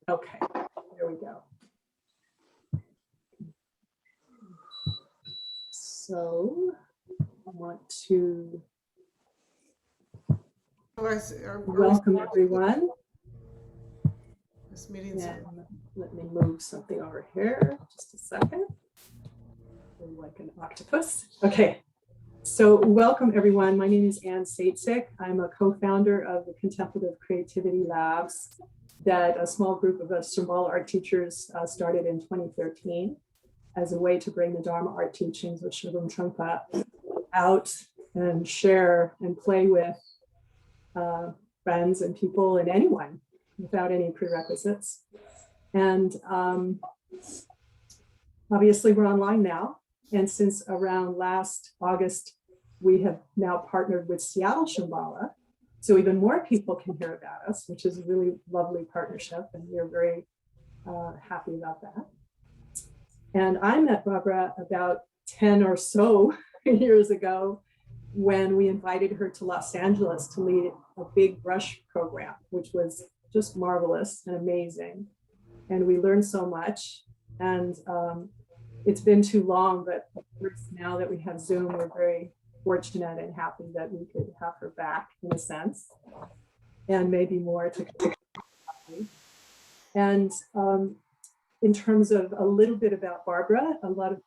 Okay, there we go. So I want to welcome everyone. This meeting's let me move something over here. Just a second. Like an octopus. Okay. So welcome everyone. My name is Ann Satzik. I'm a co-founder of the Contemplative Creativity Labs that a small group of us Shambhala art teachers started in 2013 as a way to bring the Dharma art teachings of Shugam Trungpa out and share and play with friends and people and anyone without any prerequisites. And obviously we're online now. And since around last August, we have now partnered with Seattle Shambhala. So even more people can hear about us, which is a really lovely partnership. And we're very happy about that. And I met Barbara about 10 or so years ago when we invited her to Los Angeles to lead a big brush program, which was just marvelous and amazing. And we learned so much. And it's been too long, but of course, now that we have Zoom, we're very fortunate and happy that we could have her back in a sense, and maybe more to come. And in terms of a little bit about Barbara,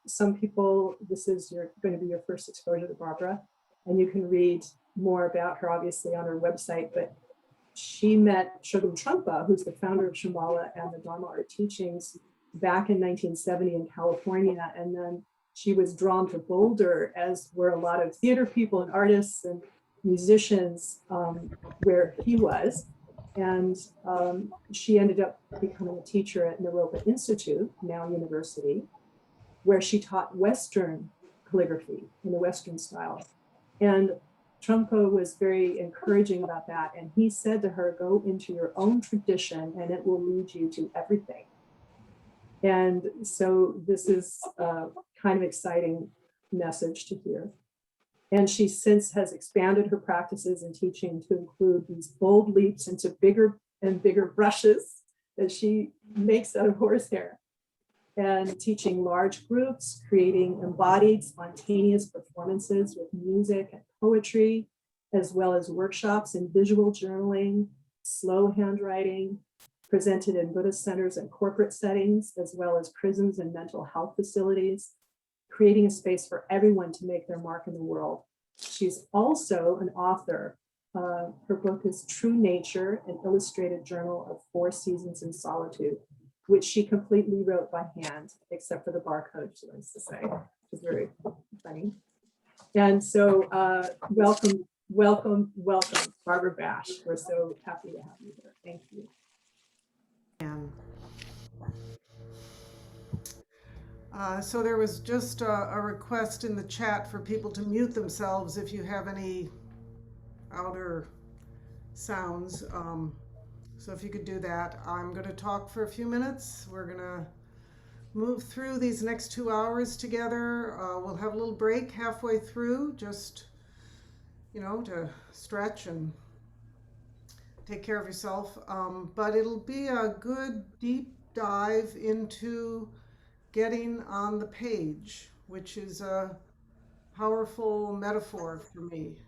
some people, this is going to be your first exposure to Barbara, and you can read more about her obviously on her website, but she met Shugam Trungpa, who's the founder of Shambhala and the Dharma art teachings, back in 1970 in California. And then she was drawn to Boulder, as were a lot of theater people and artists and musicians where he was. And she ended up becoming a teacher at Naropa Institute, now university, where she taught Western calligraphy in the Western style. And Trungpa was very encouraging about that. And he said to her, go into your own tradition and it will lead you to everything. And so this is a kind of exciting message to hear. And she since has expanded her practices and teaching to include these bold leaps into bigger and bigger brushes that she makes out of horsehair, and teaching large groups, creating embodied, spontaneous performances with music and poetry, as well as workshops in visual journaling, slow handwriting, presented in Buddhist centers and corporate settings, as well as prisons and mental health facilities, creating a space for everyone to make their mark in the world. She's also an author. Her book is True Nature, an illustrated journal of 4 seasons in solitude, which she completely wrote by hand, except for the barcode, she likes to say, which is very funny. And so welcome, Barbara Bash. We're so happy to have you here. Thank you. So there was just a request in the chat for people to mute themselves if you have any outer sounds. So if you could do that. I'm going to talk for a few minutes. We're going to move through these next 2 hours together. We'll have a little break halfway through, just, to stretch and take care of yourself. But it'll be a good deep dive into getting on the page, which is a powerful metaphor for me.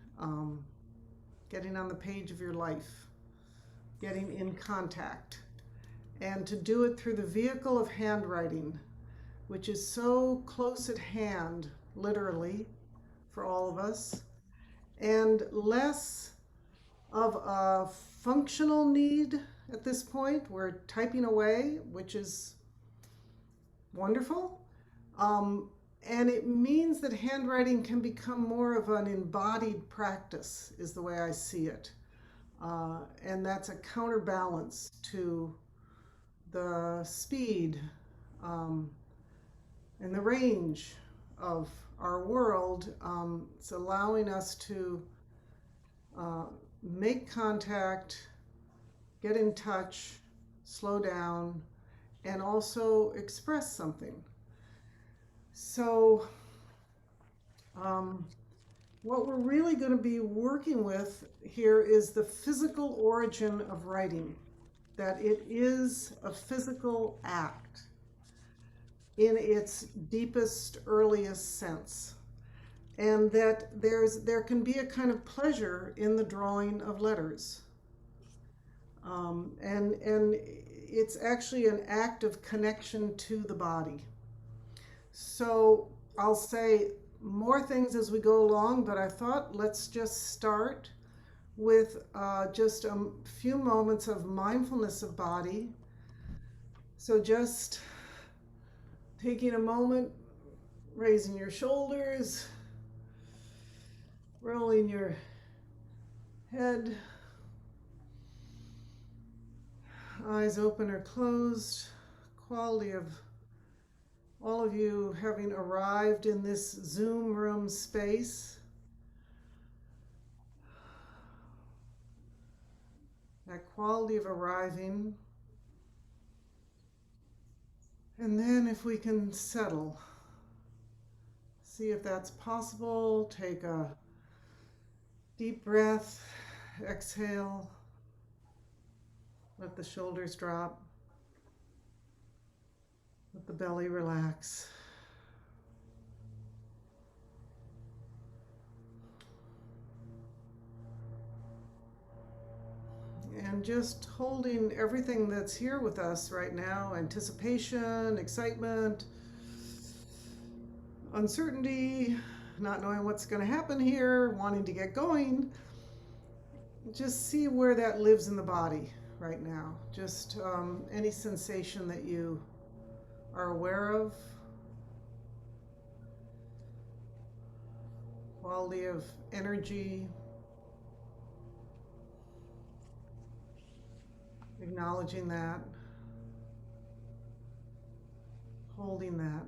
Getting on the page of your life, getting in contact, and to do it through the vehicle of handwriting, which is so close at hand, literally, for all of us, and less of a functional need at this point. We're typing away, which is wonderful. And it means that handwriting can become more of an embodied practice, is the way I see it. And that's a counterbalance to the speed and the range of our world. It's allowing us to make contact, get in touch, slow down, and also express something. So what we're really going to be working with here is the physical origin of writing. that it is a physical act in its deepest, earliest sense, and that there can be a kind of pleasure in the drawing of letters. And it's actually an act of connection to the body. So I'll say more things as we go along, but I thought let's just start with just a few moments of mindfulness of body. So just taking a moment, raising your shoulders, rolling your head, eyes open or closed, quality of all of you having arrived in this Zoom room space. That quality of arriving. And then if we can settle, see if that's possible. Take a deep breath, exhale, let the shoulders drop, let the belly relax. And just holding everything that's here with us right now, anticipation, excitement, uncertainty, not knowing what's going to happen here, wanting to get going. Just see where that lives in the body right now. Just any sensation that you are aware of. Quality of energy. Acknowledging that. Holding that.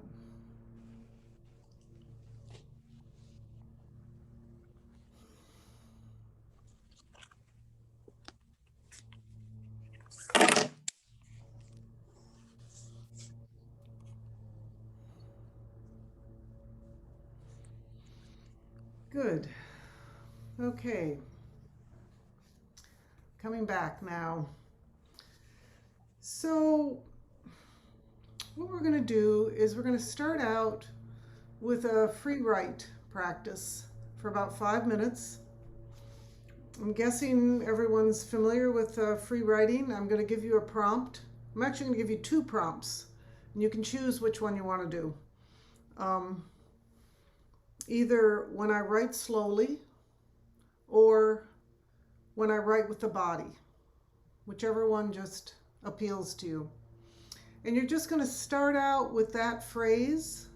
Good. Okay. Coming back now. So what we're going to do is we're going to start out with a free write practice for about 5 minutes. I'm guessing everyone's familiar with free writing. I'm going to give you a prompt. I'm actually going to give you 2 prompts, and you can choose which one you want to do. Either when I write slowly or when I write with the body, whichever one just appeals to you. And you're just going to start out with that phrase.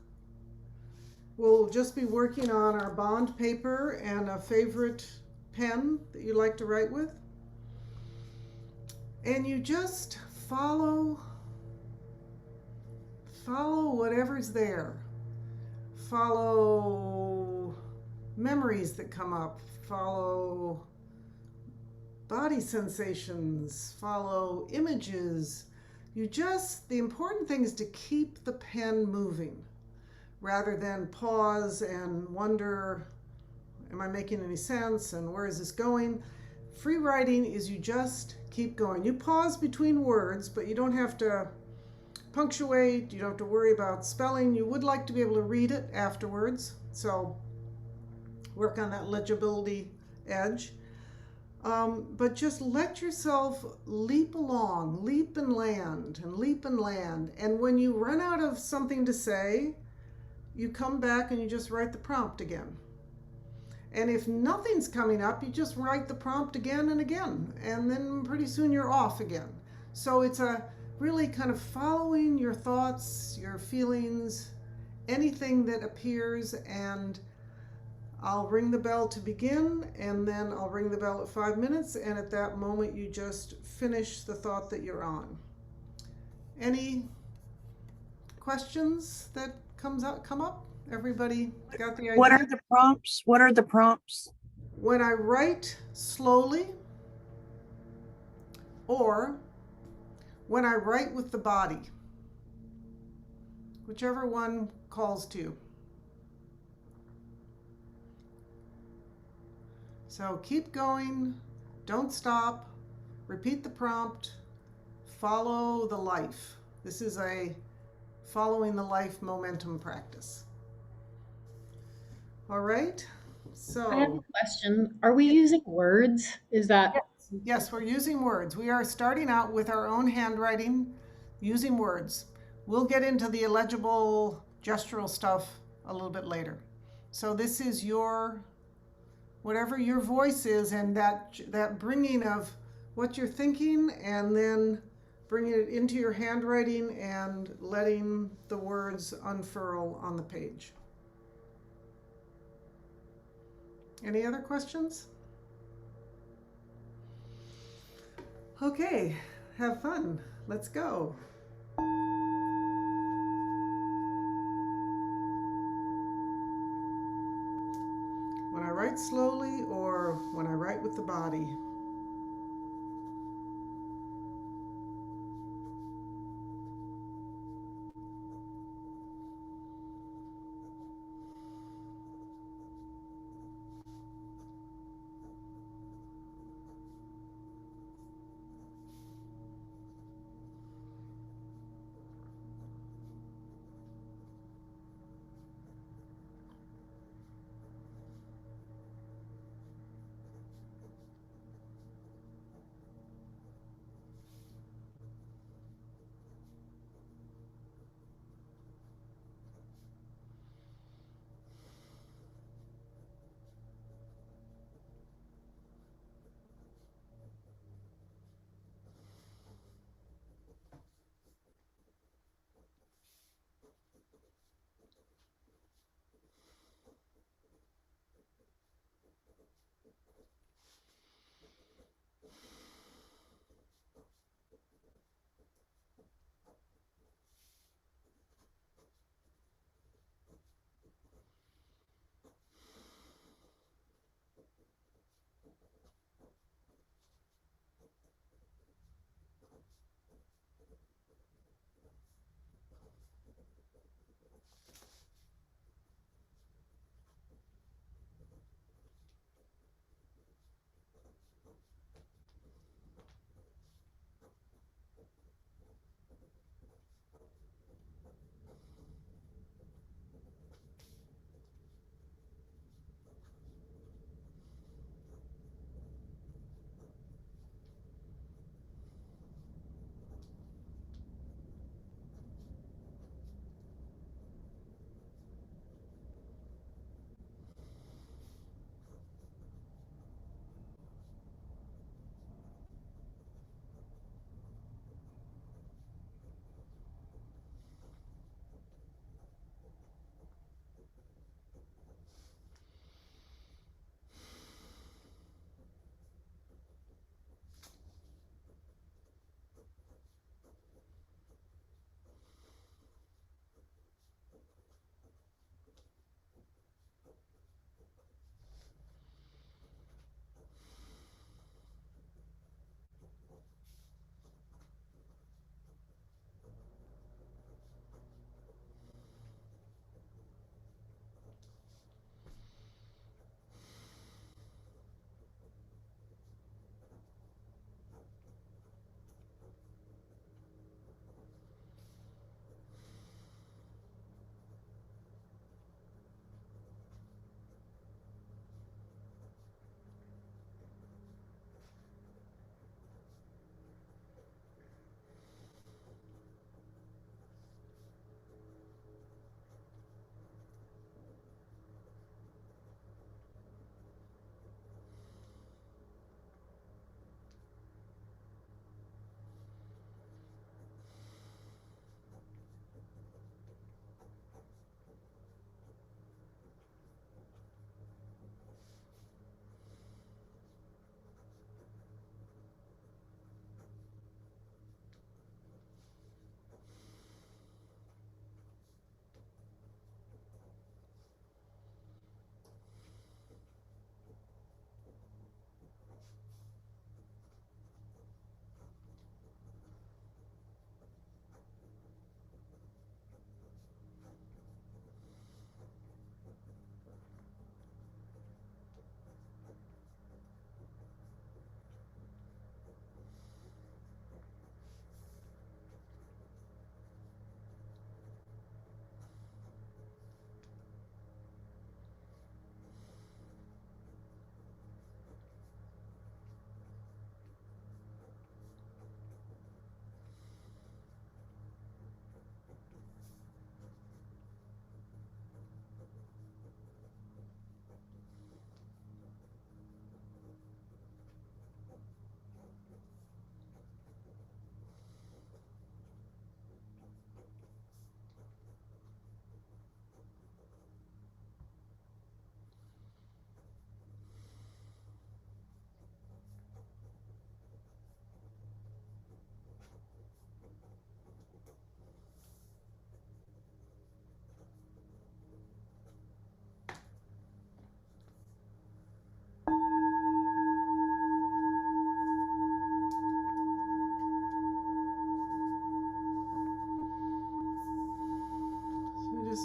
We'll just be working on our bond paper and a favorite pen that you like to write with. And you just follow whatever's there. Follow memories that come up. Follow body sensations. Follow images. The important thing is to keep the pen moving rather than pause and wonder, am I making any sense and where is this going? Free writing is you just keep going. You pause between words, but you don't have to punctuate, you don't have to worry about spelling. You would like to be able to read it afterwards, so work on that legibility edge. But just let yourself leap along, leap and land, and leap and land. And when you run out of something to say, you come back and you just write the prompt again. And if nothing's coming up, you just write the prompt again and again. And then pretty soon you're off again. So it's a really kind of following your thoughts, your feelings, anything that appears, and I'll ring the bell to begin, and then I'll ring the bell at 5 minutes, and at that moment you just finish the thought that you're on. Any questions that come up? Everybody got the idea? What are the prompts? What are the prompts? When I write slowly, or when I write with the body, whichever one calls to you. So keep going, don't stop, repeat the prompt, follow the life. This is a following the life momentum practice. All right, I have a so question. Are we using words? Is that yes, we're using words. We are starting out with our own handwriting using words. We'll get into the illegible gestural stuff a little bit later. So this is your, whatever your voice is, and that bringing of what you're thinking and then bringing it into your handwriting and letting the words unfurl on the page. Any other questions? Okay, have fun. Let's go. When I write slowly or when I write with the body.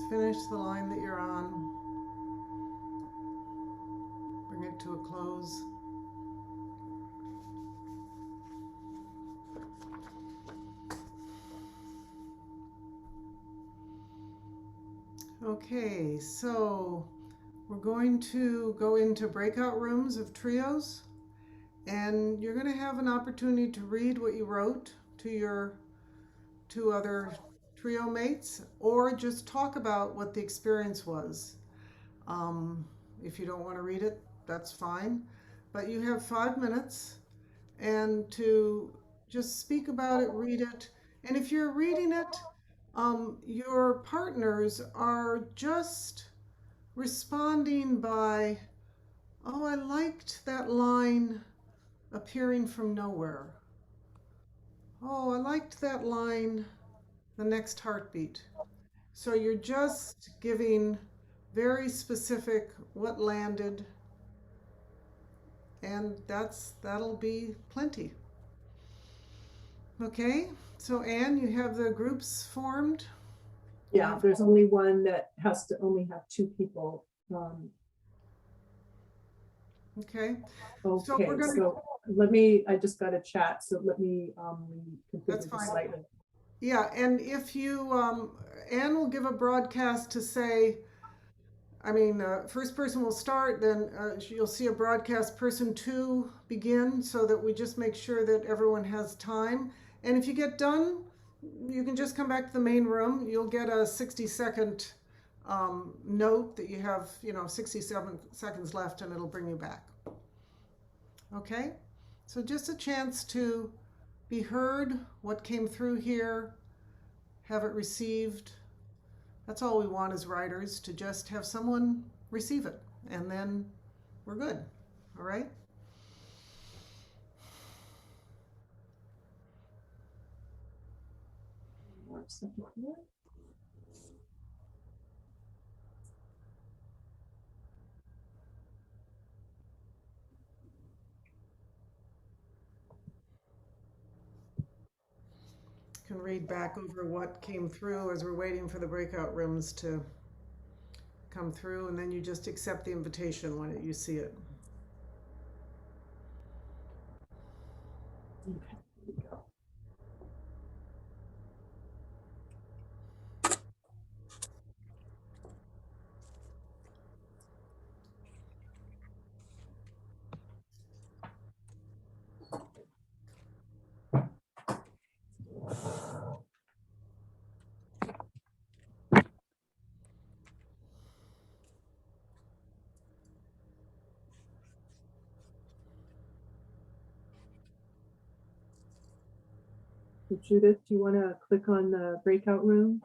finish the line that you're on. Bring it to a close. Okay, so we're going to go into breakout rooms of trios, and you're going to have an opportunity to read what you wrote to your two other trio mates, or just talk about what the experience was. If you don't want to read it, that's fine. But you have 5 minutes and to just speak about it, read it. And if you're reading it, your partners are just responding by, oh, I liked that line appearing from nowhere. Oh, I liked that line, the next heartbeat. So you're just giving very specific what landed, and that'll be plenty. Okay, so Anne, you have the groups formed? Yeah, there's only one that has to only have 2 people. Okay, Okay, we're gonna- so let me, I just got a chat, so let me That's configure the fine. site. yeah, and if you, Anne will give a broadcast to say, first person will start, then you'll see a broadcast person 2 begin, so that we just make sure that everyone has time. And if you get done, you can just come back to the main room. You'll get a 60-second note that you have, 67 seconds left, and it'll bring you back. Okay? So just a chance to be heard, what came through here, have it received. That's all we want as writers, to just have someone receive it, and then we're good. All right? Can read back over what came through as we're waiting for the breakout rooms to come through, and then you just accept the invitation when you see it. Okay, here we go. So Judith, do you want to click on the breakout room?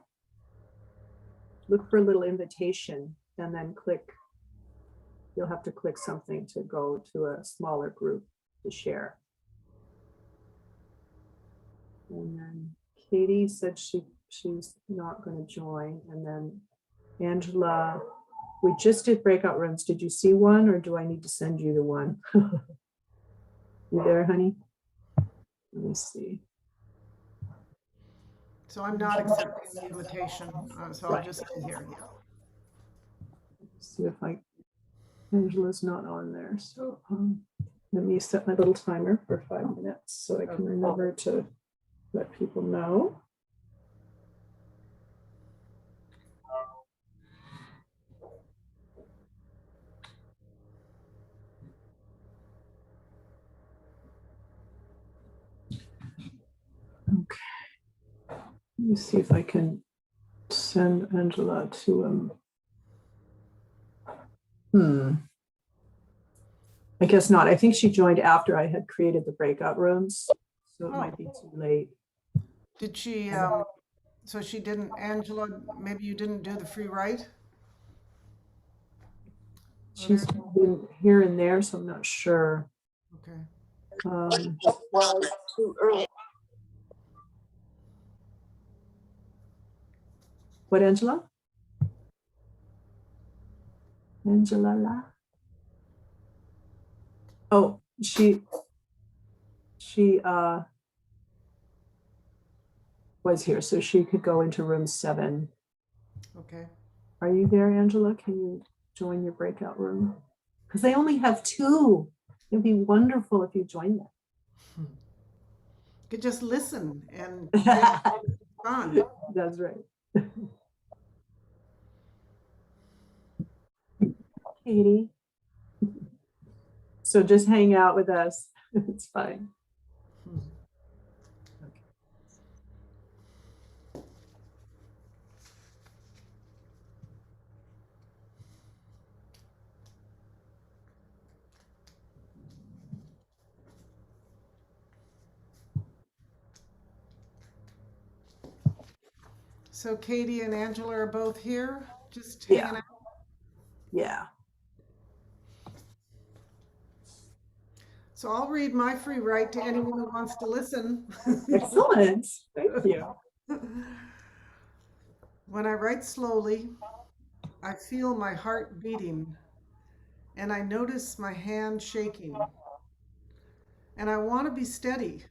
Look for a little invitation and then click. You'll have to click something to go to a smaller group to share. And then Katie said she's not going to join. And then Angela, we just did breakout rooms. Did you see one, or do I need to send you the one? You there, honey? Let me see. So I'm not accepting the invitation, so I'll just stay here. Yeah. See if Angela's not on there. So let me set my little timer for 5 minutes so I can remember to let people know. Okay. Let me see if I can send Angela to I guess not. I think she joined after I had created the breakout rooms, so it might be too late. Did she, so she didn't, Angela, maybe you didn't do the free write? She's been here and there, so I'm not sure. Okay. Too early. What, Angela? Angela La? Oh, she was here, so she could go into room 7. Okay. Are you there, Angela? Can you join your breakout room? Because they only have 2. It'd be wonderful if you joined You could just listen and them. fun. That's right. Katie. So just hang out with us. It's fine. Okay. So Katie and Angela are both here, just Yeah. hanging out. Yeah. So I'll read my free write to anyone who wants to listen. Excellent. Thank you. When I write slowly, I feel my heart beating, and I notice my hand shaking. And I want to be steady.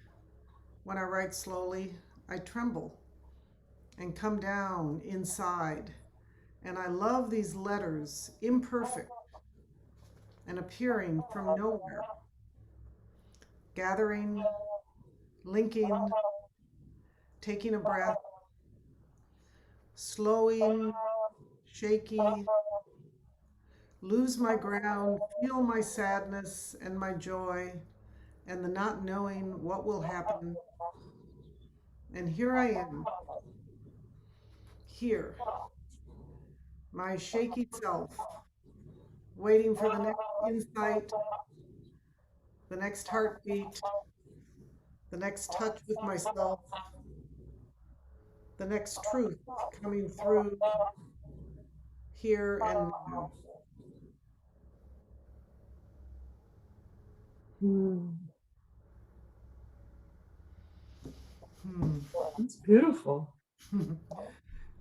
When I write slowly, I tremble and come down inside. And I love these letters, imperfect and appearing from nowhere, gathering, linking, taking a breath, slowing, shaky, lose my ground, feel my sadness and my joy and the not knowing what will happen. And here I am, here, my shaky self, waiting for the next insight, the next heartbeat, the next touch with myself, the next truth coming through here and now. That's beautiful.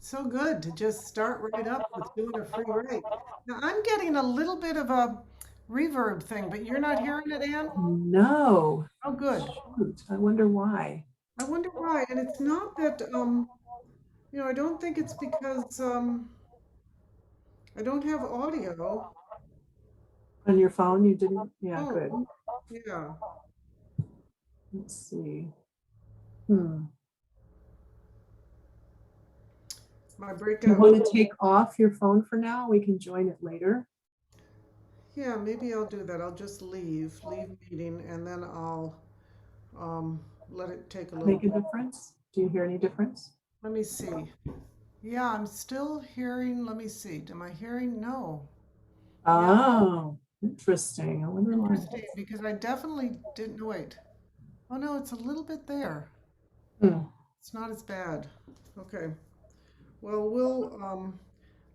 So good to just start right up with doing a free write. Now I'm getting a little bit of a reverb thing, but you're not hearing it, Ann? No. Oh, good. Shoot, I wonder why. I wonder why. And it's not that, I don't think it's because I don't have audio. On your phone, you didn't? Yeah, good. Oh, yeah. Let's see. My Do you breakout. want to take off your phone for now? We can join it later. Yeah, maybe I'll do that. I'll just leave meeting, and then I'll let it take a little. Make a difference? Do you hear any difference? Let me see. Yeah, I'm still hearing. Let me see. Am I hearing? No. Oh, interesting. I wonder why. Interesting, because I definitely didn't. Wait. Oh no, it's a little bit there. It's not as bad. Okay. Well,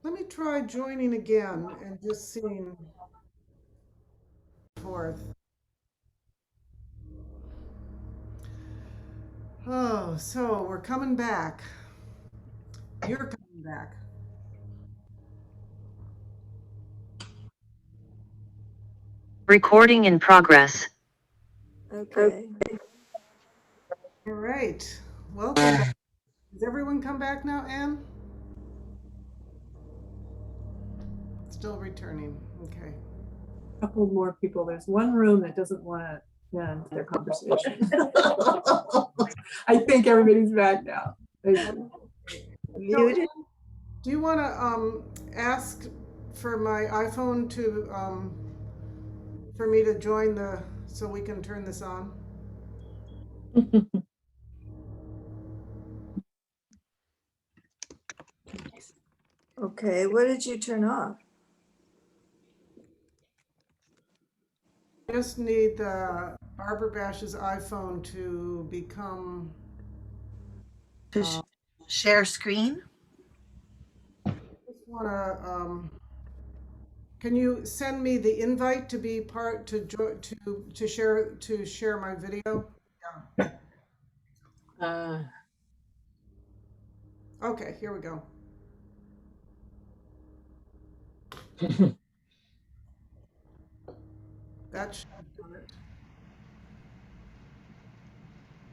let me try joining again and just seeing forth. Oh, so we're coming back. You're coming back. Recording in progress. Okay. All right. Welcome back. Has everyone come back now, Anne? Still returning. Okay. A couple more people. There's one room that doesn't want to end their conversation. I think everybody's back now. Muted? Do you want to ask for my iPhone to for me to join so we can turn this on? Okay, what did you turn off? Just need the Barbara Bash's iPhone to become. To share screen? Just want to. Can you send me the invite to be part to share my video? Okay, here we go. That should do it.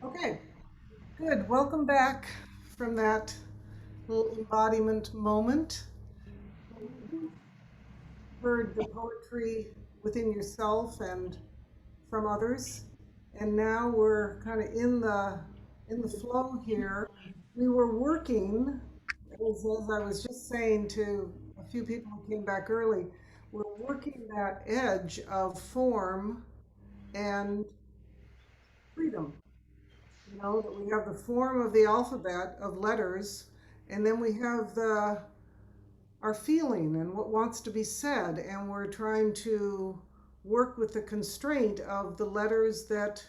Okay, good. Welcome back from that little embodiment moment. heard the poetry within yourself and from others. And now we're kind of in the flow here. We were working, as I was just saying to a few people who came back early, we're working that edge of form and freedom. You know, that we have the form of the alphabet of letters, and then we have our feeling and what wants to be said, and we're trying to work with the constraint of the letters that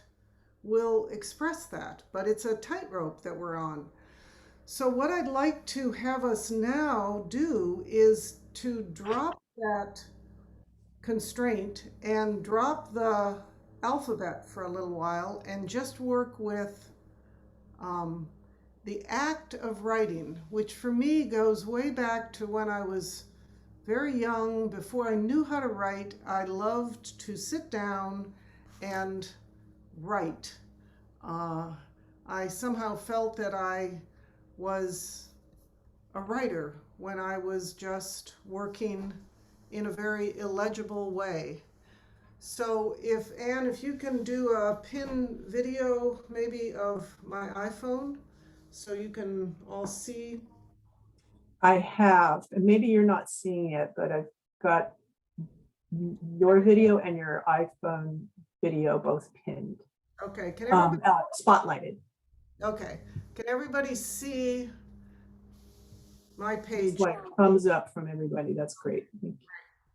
will express that. But it's a tightrope that we're on. So what I'd like to have us now do is to drop that constraint and drop the alphabet for a little while and just work with um, the act of writing, which for me goes way back to when I was very young. Before I knew how to write, I loved to sit down and write. I somehow felt that I was a writer when I was just working in a very illegible way. So if Anne, if you can do a pin video maybe of my iPhone so you can all see. I have, and maybe you're not seeing it, but I've got your video and your iPhone video both pinned, Okay, can everybody, spotlighted. okay, can everybody see my It's page? like thumbs up from everybody. That's great.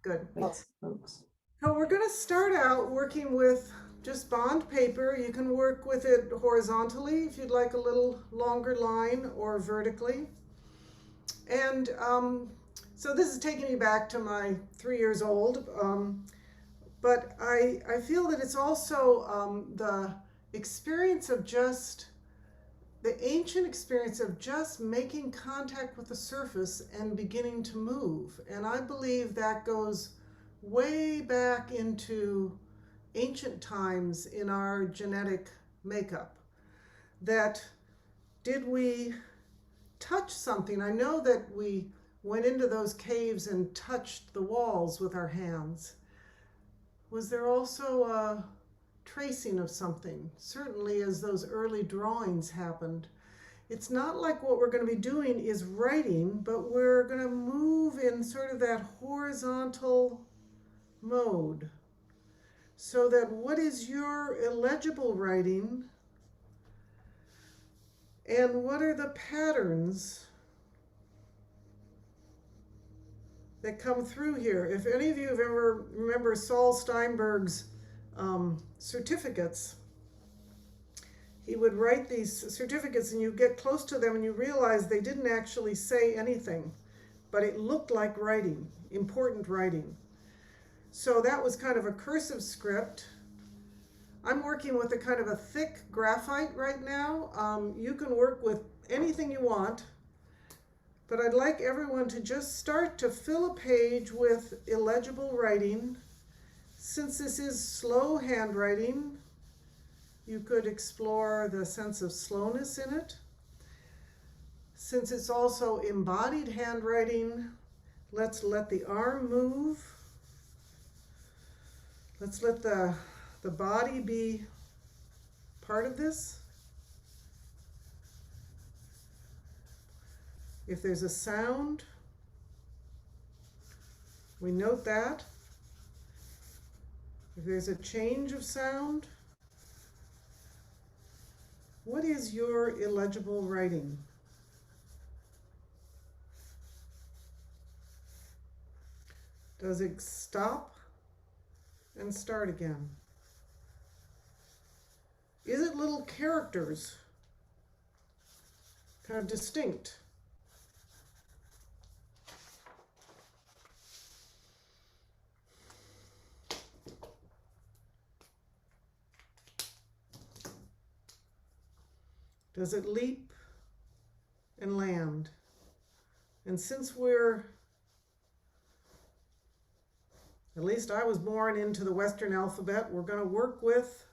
Good. Thanks, folks. So we're going to start out working with just bond paper. You can work with it horizontally if you'd like a little longer line, or vertically. And so this is taking me back to my 3 years old. But I feel that it's also the experience of just, the ancient experience of just making contact with the surface and beginning to move. And I believe that goes way back into ancient times in our genetic makeup. That did we touch something? I know that we went into those caves and touched the walls with our hands. Was there also a tracing of something? Certainly as those early drawings happened. It's not like what we're going to be doing is writing, but we're going to move in sort of that horizontal mode. So that what is your illegible writing, and what are the patterns that come through here? If any of you have ever remember Saul Steinberg's certificates, he would write these certificates and you get close to them and you realize they didn't actually say anything, but it looked like writing, important writing. So that was kind of a cursive script. I'm working with a kind of a thick graphite right now. You can work with anything you want, but I'd like everyone to just start to fill a page with illegible writing. Since this is slow handwriting, you could explore the sense of slowness in it. Since it's also embodied handwriting, let's let the arm move. Let's let the body be part of this. If there's a sound, we note that. If there's a change of sound, what is your illegible writing? Does it stop and start again? Is it little characters, kind of distinct? Does it leap and land? And since at least I was born into the Western alphabet, we're going to work with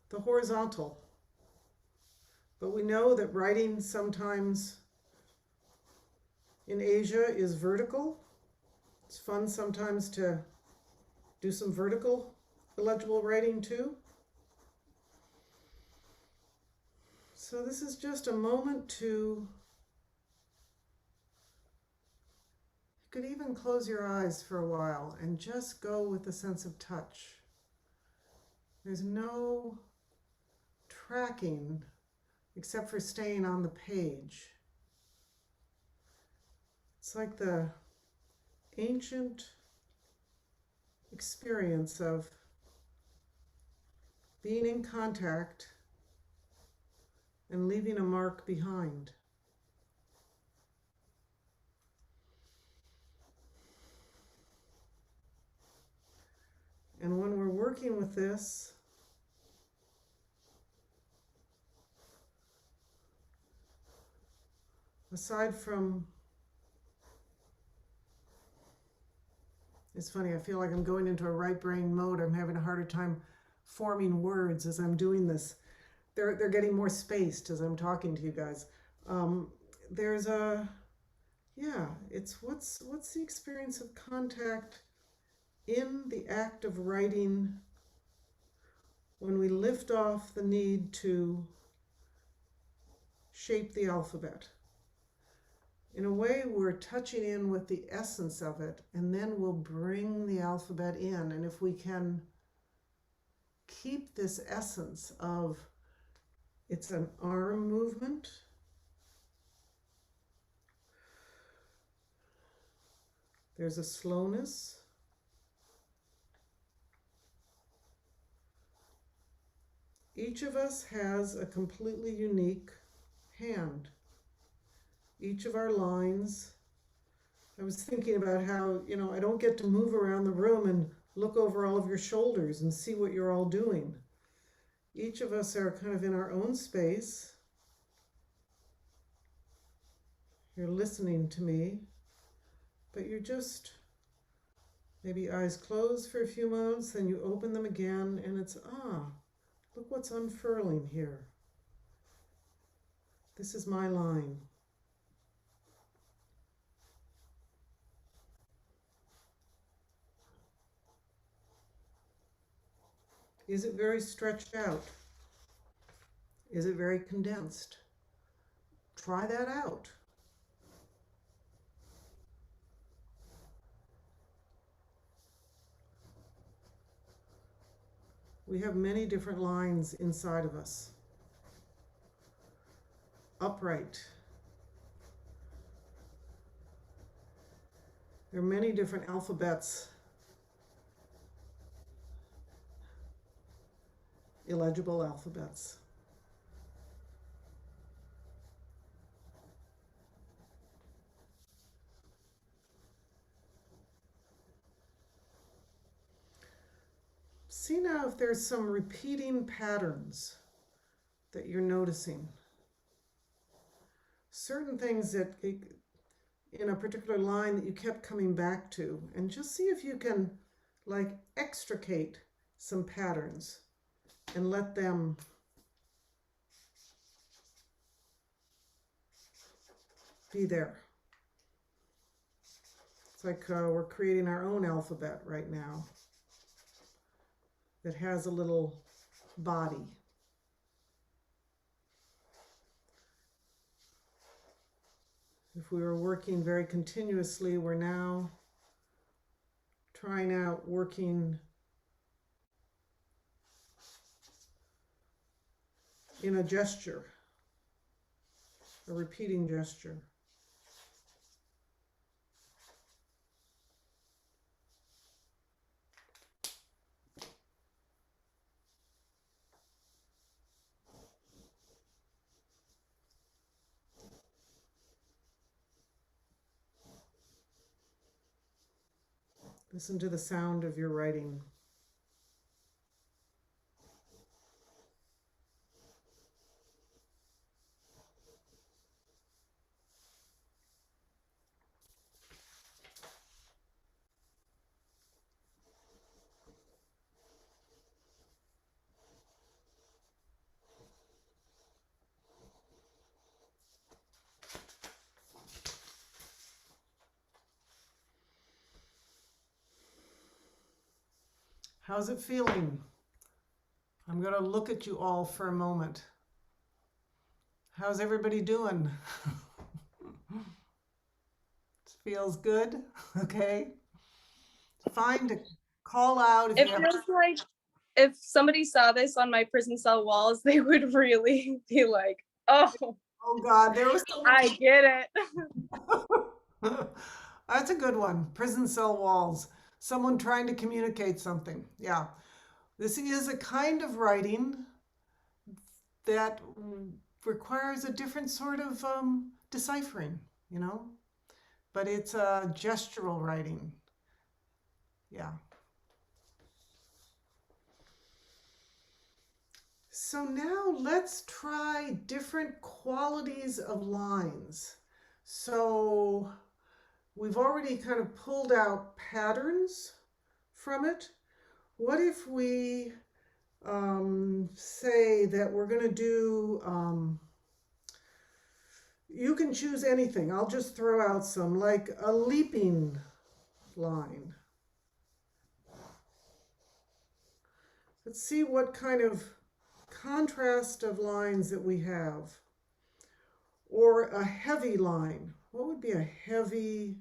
the horizontal. But we know that writing sometimes in Asia is vertical. It's fun sometimes to do some vertical illegible writing too. So this is just a moment to, you could even close your eyes for a while and just go with the sense of touch. There's no tracking except for staying on the page. It's like the ancient experience of being in contact and leaving a mark behind. And when we're working with this, aside from, it's funny, I feel like I'm going into a right brain mode. I'm having a harder time forming words as I'm doing this. They're getting more spaced as I'm talking to you guys. There's a, yeah, it's what's the experience of contact in the act of writing when we lift off the need to shape the alphabet. In a way, we're touching in with the essence of it, and then we'll bring the alphabet in. And if we can keep this essence of, it's an arm movement, there's a slowness, each of us has a completely unique hand. Each of our lines, I was thinking about how, I don't get to move around the room and look over all of your shoulders and see what you're all doing. Each of us are kind of in our own space. You're listening to me, but you're just maybe eyes closed for a few moments, then you open them again, and it's, look what's unfurling here. This is my line. Is it very stretched out? Is it very condensed? Try that out. We have many different lines inside of us. Upright. There are many different alphabets. Illegible alphabets. See now if there's some repeating patterns that you're noticing. Certain things that in a particular line that you kept coming back to, and just see if you can like extricate some patterns and let them be there. It's like we're creating our own alphabet right now that has a little body. If we were working very continuously, we're now trying out working in a gesture, a repeating gesture. Listen to the sound of your writing. How's it feeling? I'm going to look at you all for a moment. How's everybody doing? Feels good? Okay. Fine to call out if It you have. feels like if somebody saw this on my prison cell walls, they would really be like, oh, Oh God, there was I get it. That's a good one. Prison cell walls. Someone trying to communicate something. Yeah. This is a kind of writing that requires a different sort of deciphering, you know? But it's a gestural writing. Yeah. So now let's try different qualities of lines. So we've already kind of pulled out patterns from it. What if we say that we're going to do, you can choose anything. I'll just throw out some, like a leaping line. Let's see what kind of contrast of lines that we have. Or a heavy line. What would be a heavy,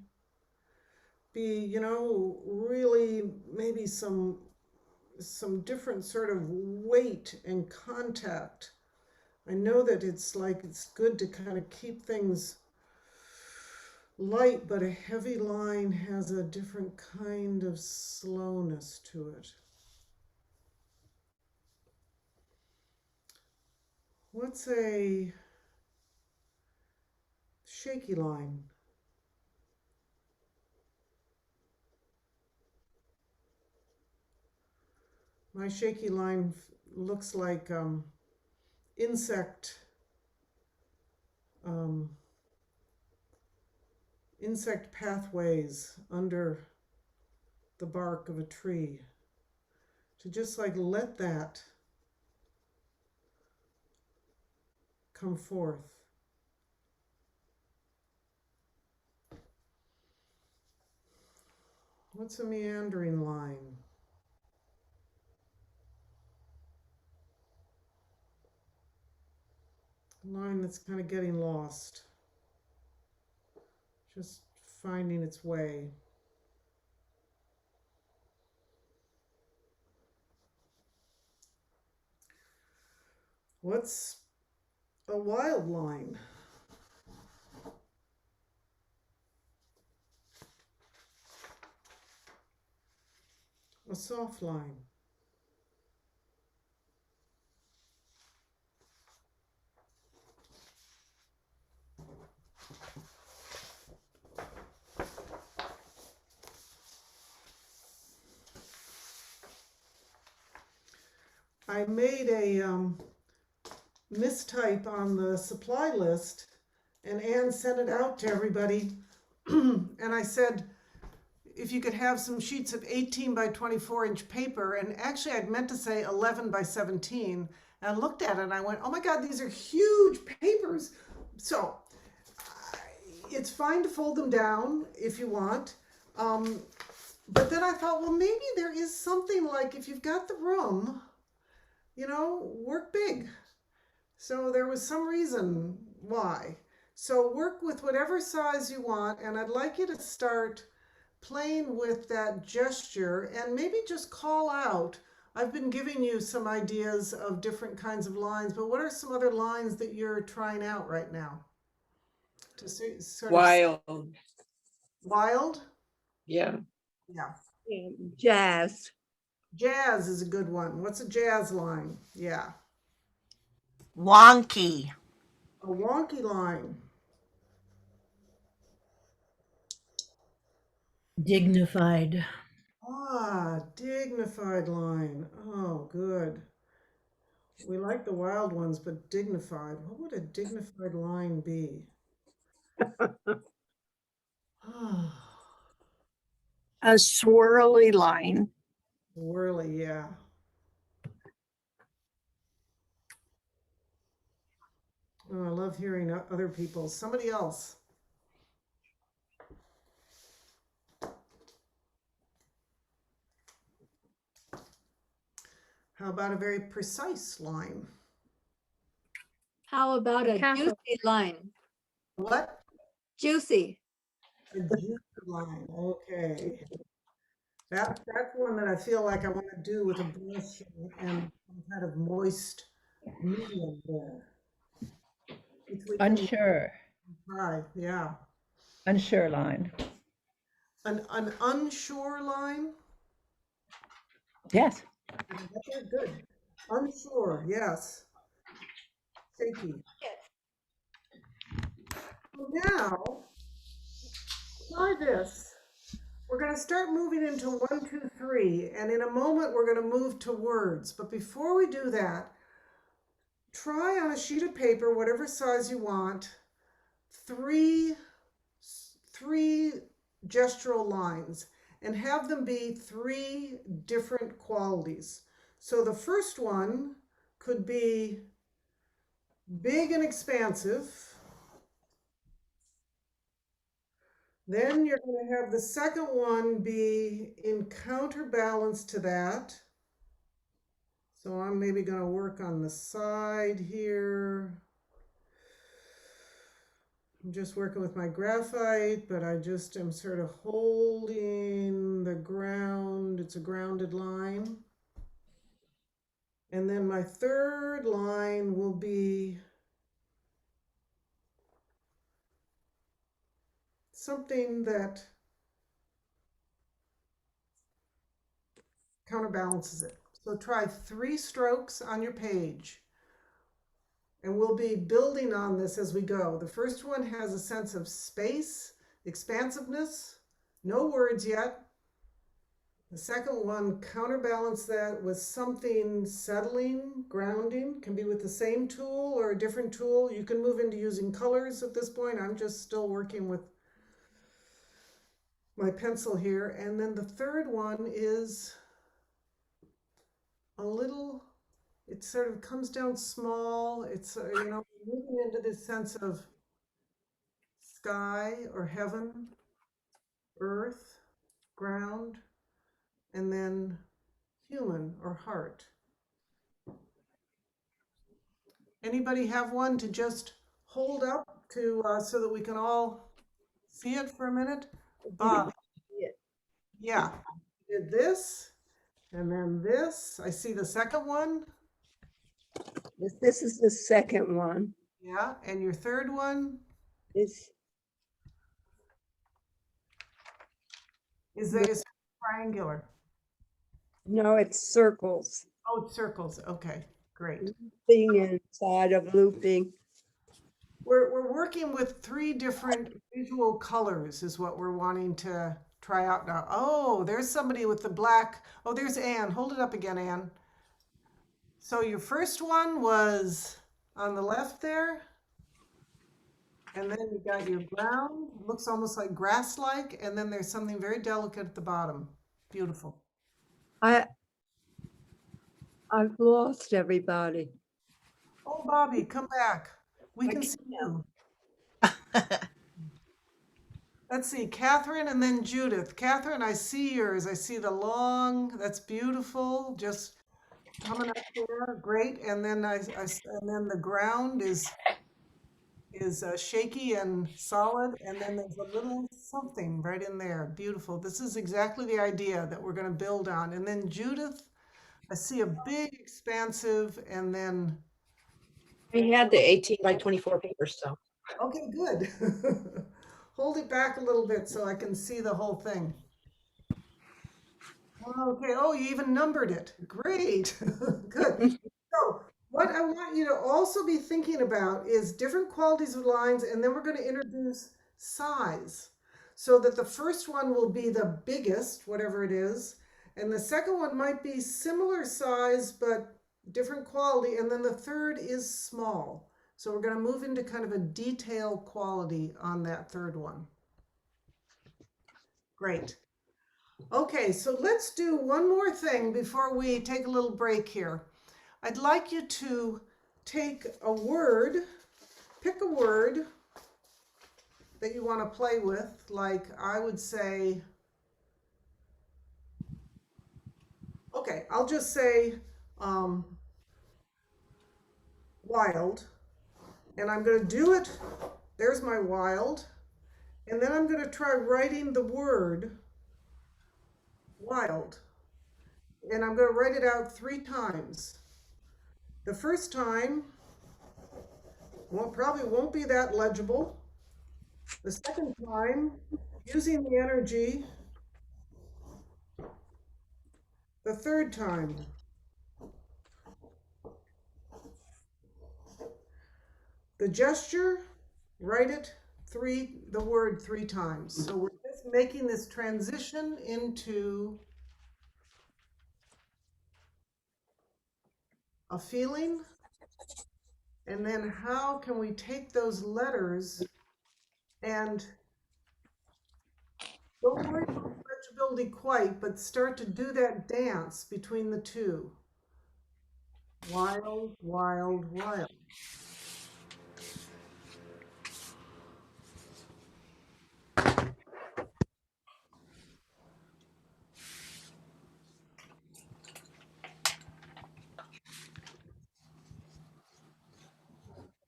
you know, really maybe some different sort of weight and contact. I know that it's good to kind of keep things light, but a heavy line has a different kind of slowness to it. What's a shaky line? My shaky line looks like insect insect pathways under the bark of a tree. To just like let that come forth. What's a meandering line? A line that's kind of getting lost. Just finding its way. What's a wild line? A soft line. I made a mistype on the supply list, and Anne sent it out to everybody. And I said, if you could have some sheets of 18 by 24 inch paper, and actually I'd meant to say 11 by 17, and I looked at it and I went, oh my God, these are huge papers. So it's fine to fold them down if you want. But then I thought, well, maybe there is something like, if you've got the room, you know, work big. So there was some reason why. So work with whatever size you want, and I'd like you to start playing with that gesture and maybe just call out. I've been giving you some ideas of different kinds of lines, but what are some other lines that you're trying out right now? To see, sort Wild. of wild? Yeah. Yeah. Jazz. Jazz is a good one. What's a jazz line? Yeah. Wonky. A wonky line. Dignified. Ah, dignified line. Oh, good. We like the wild ones, but dignified. What would a dignified line be? Ah, A swirly line. whirly, yeah. Oh, I love hearing other people. Somebody else. How about a very precise line? How about a Catholic. juicy line? What? Juicy. A juicy line. Okay. That's one that I feel like I want to do with a brush and some kind of moist medium there. Which we can Unsure. try, yeah. Unsure line. An unsure line? Yes. Okay, good. Unsure, yes. Shaky. So now, try this. We're going to start moving into 1, 2, 3, and in a moment we're going to move to words. But before we do that, try on a sheet of paper, whatever size you want, three gestural lines, and have them be 3 different qualities. So the first one could be big and expansive. Then you're going to have the second one be in counterbalance to that. So I'm maybe going to work on the side here. I'm just working with my graphite, but I just am sort of holding the ground. It's a grounded line. And then my third line will be something that counterbalances it. So try 3 strokes on your page. And we'll be building on this as we go. The first one has a sense of space, expansiveness, no words yet. The second one, counterbalance that with something settling, grounding, can be with the same tool or a different tool. You can move into using colors at this point. I'm just still working with my pencil here. And then the third one is a little, it sort of comes down small. It's, moving into this sense of sky or heaven, earth, ground, and then human or heart. Anybody have one to just hold up to so that we can all see it for a minute? Bob. Yeah. Did this, and then this. I see the second one. This is the second one. Yeah, and your third one This is that is triangular. no, it's circles. Oh, it's circles. Okay, great. Thing inside of looping. We're working with 3 different visual colors is what we're wanting to try out now. Oh, there's somebody with the black. Oh, there's Anne. Hold it up again, Anne. So your first one was on the left there. And then you got your brown. Looks almost like grass-like. And then there's something very delicate at the bottom. Beautiful. I've lost everybody. Oh, Bobby, come back. We can see you. Let's see, Catherine and then Judith. Catherine, I see yours. I see the long, that's beautiful. Just coming up there, great. And then and then the ground is shaky and solid. And then there's a little something right in there. Beautiful. This is exactly the idea that we're going to build on. And then Judith, I see a big expansive, and then. We had the 18 by 24 paper, so. Okay, good. Hold it back a little bit so I can see the whole thing. Okay, oh, you even numbered it. Great. Good. So what I want you to also be thinking about is different qualities of lines, and then we're going to introduce size. So that the first one will be the biggest, whatever it is, and the second one might be similar size but different quality, and then the third is small. So we're going to move into kind of a detail quality on that third one. Great. Okay, so let's do one more thing before we take a little break here. I'd like you to take a word, pick a word that you want to play with, like I would say, okay, I'll just say wild, and I'm going to do it. There's my wild. And then I'm going to try writing the word wild. And I'm going to write it out 3 times. The first time probably won't be that legible. The second time, using the energy. The third time. The gesture, write it the word 3 times. So we're just making this transition into a feeling. And then how can we take those letters and don't worry about legibility quite, but start to do that dance between the two. Wild, wild, wild.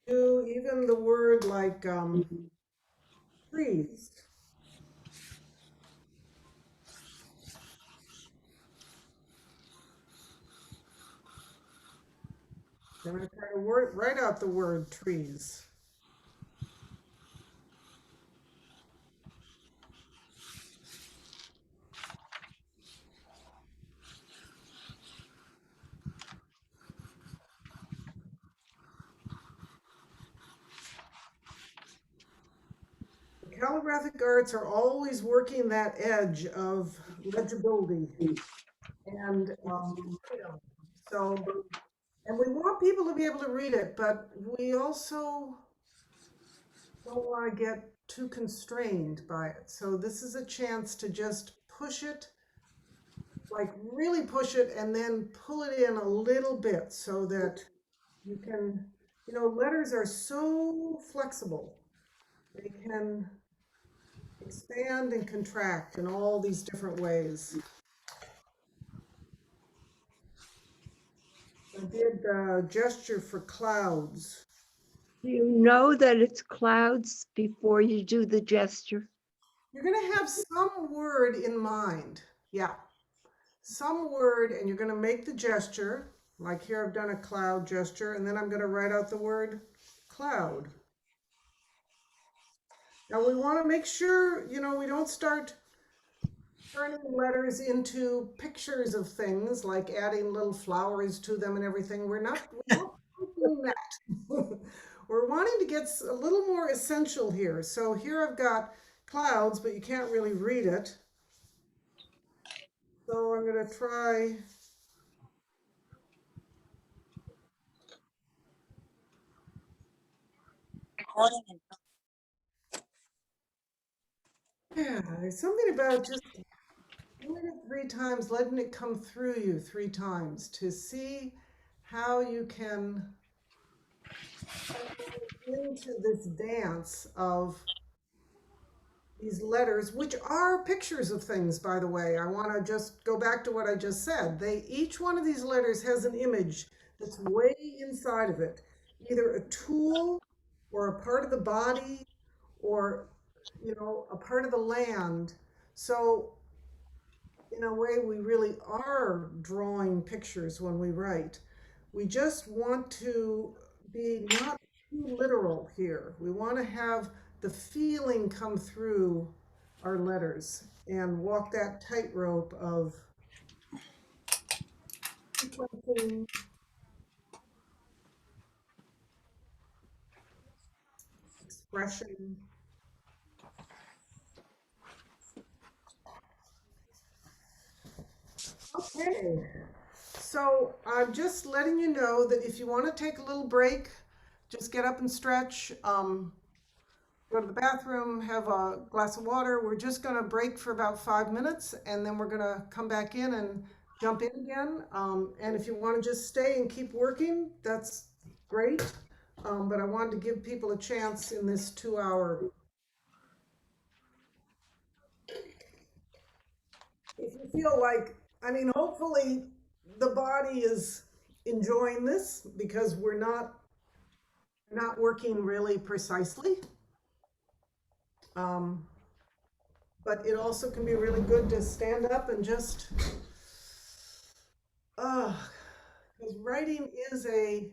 Do even the word like trees. Then I try to write out the word trees. The calligraphic arts are always working that edge of legibility. And so, and we want people to be able to read it, but we also don't want to get too constrained by it. So this is a chance to just push it, like really push it, and then pull it in a little bit so that you can, letters are so flexible. They can expand and contract in all these different ways. I did a gesture for clouds. Do you know that it's clouds before you do the gesture? You're going to have some word in mind. Yeah. Some word, and you're going to make the gesture. Like here, I've done a cloud gesture, and then I'm going to write out the word cloud. Now we want to make sure, we don't start turning letters into pictures of things, like adding little flowers to them and everything. We're not doing that. We're wanting to get a little more essential here. So here I've got clouds, but you can't really read it. So I'm going to try. Yeah, there's something about just doing it 3 times, letting it come through you 3 times to see how you can into this dance of these letters, which are pictures of things, by the way. I want to just go back to what I just said. Each one of these letters has an image that's way inside of it, either a tool or a part of the body or, a part of the land. So in a way, we really are drawing pictures when we write. We just want to be not too literal here. We want to have the feeling come through our letters and walk that tightrope of sequencing, expression. Okay, so I'm just letting you know that if you want to take a little break, just get up and stretch. Go to the bathroom, have a glass of water. We're just going to break for about 5 minutes, and then we're going to come back in and jump in again. And if you want to just stay and keep working, that's great. But I wanted to give people a chance in this 2-hour. If you feel like, hopefully the body is enjoying this because we're not working really precisely. But it also can be really good to stand up and just, because writing is a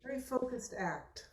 very focused act.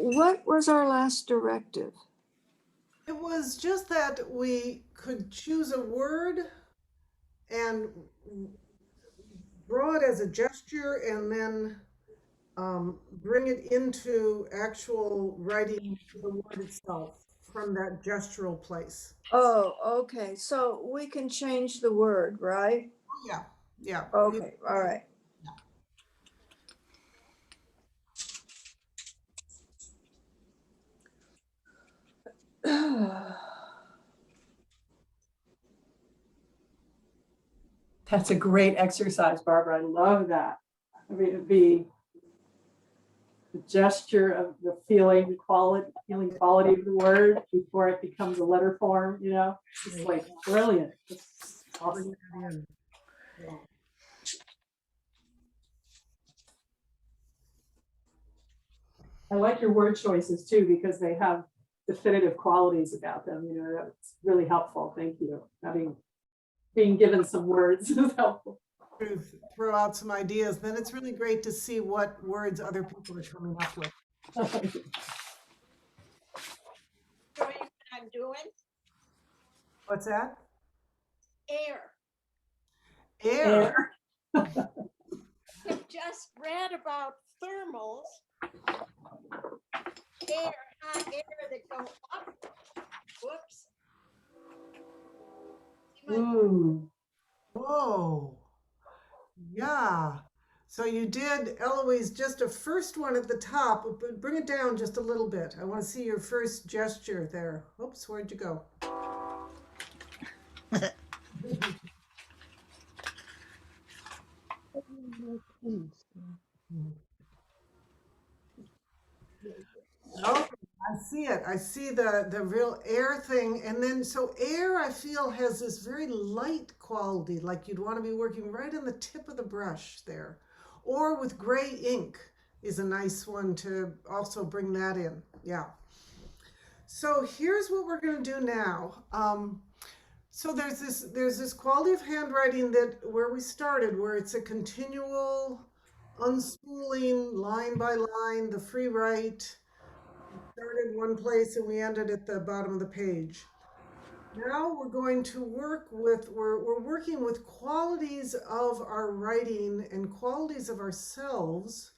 What was our last directive? It was just that we could choose a word and draw it as a gesture and then bring it into actual writing the word itself from that gestural place. Oh, okay. So we can change the word, right? Yeah, yeah. Okay, all right. That's a great exercise, Barbara. I love that. I mean, it'd be the gesture of the feeling quality of the word before it becomes a letter form, you know, it's like brilliant. It's awesome. I like your word choices too, because they have definitive qualities about them. You know, that's really helpful. Thank you. Being given some words is helpful. Throw out some ideas, then it's really great to see what words other people are coming up with. What I'm doing? What's that? Air. Air. I just read about thermals. Air, hot air that go up. Whoops. Ooh. Whoa. Yeah. So you did, Eloise, just a first one at the top, but bring it down just a little bit. I want to see your first gesture there. Oops, where'd you go? Okay, I see it. I see the real air thing. And then, so air, I feel, has this very light quality, like you'd want to be working right on the tip of the brush there. Or with gray ink is a nice one to also bring that in. Yeah. So here's what we're going to do now. So there's this quality of handwriting that where we started, where it's a continual unspooling line by line, the free write. We started one place and we ended at the bottom of the page. Now we're going to work with, we're working with qualities of our writing and qualities of ourselves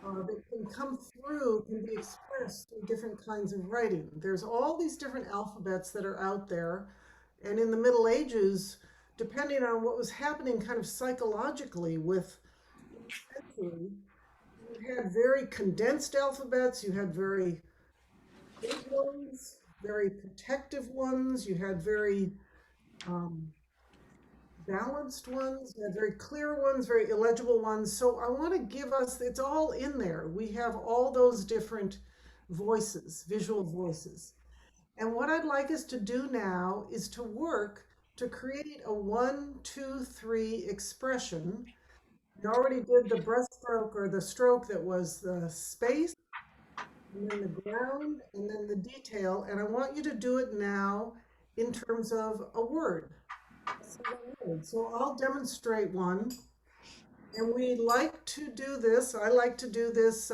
that can come through, can be expressed through different kinds of writing. There's all these different alphabets that are out there. And in the Middle Ages, depending on what was happening kind of psychologically with each century, you had very condensed alphabets, you had very big ones, very protective ones, you had very balanced ones, you had very clear ones, very illegible ones. So I want to give us, it's all in there. We have all those different voices, visual voices. And what I'd like us to do now is to work to create a 1, 2, 3 expression. We already did the brushstroke or the stroke that was the space, and then the ground, and then the detail. And I want you to do it now in terms of a word. So I'll demonstrate one. And we like to do this, I like to do this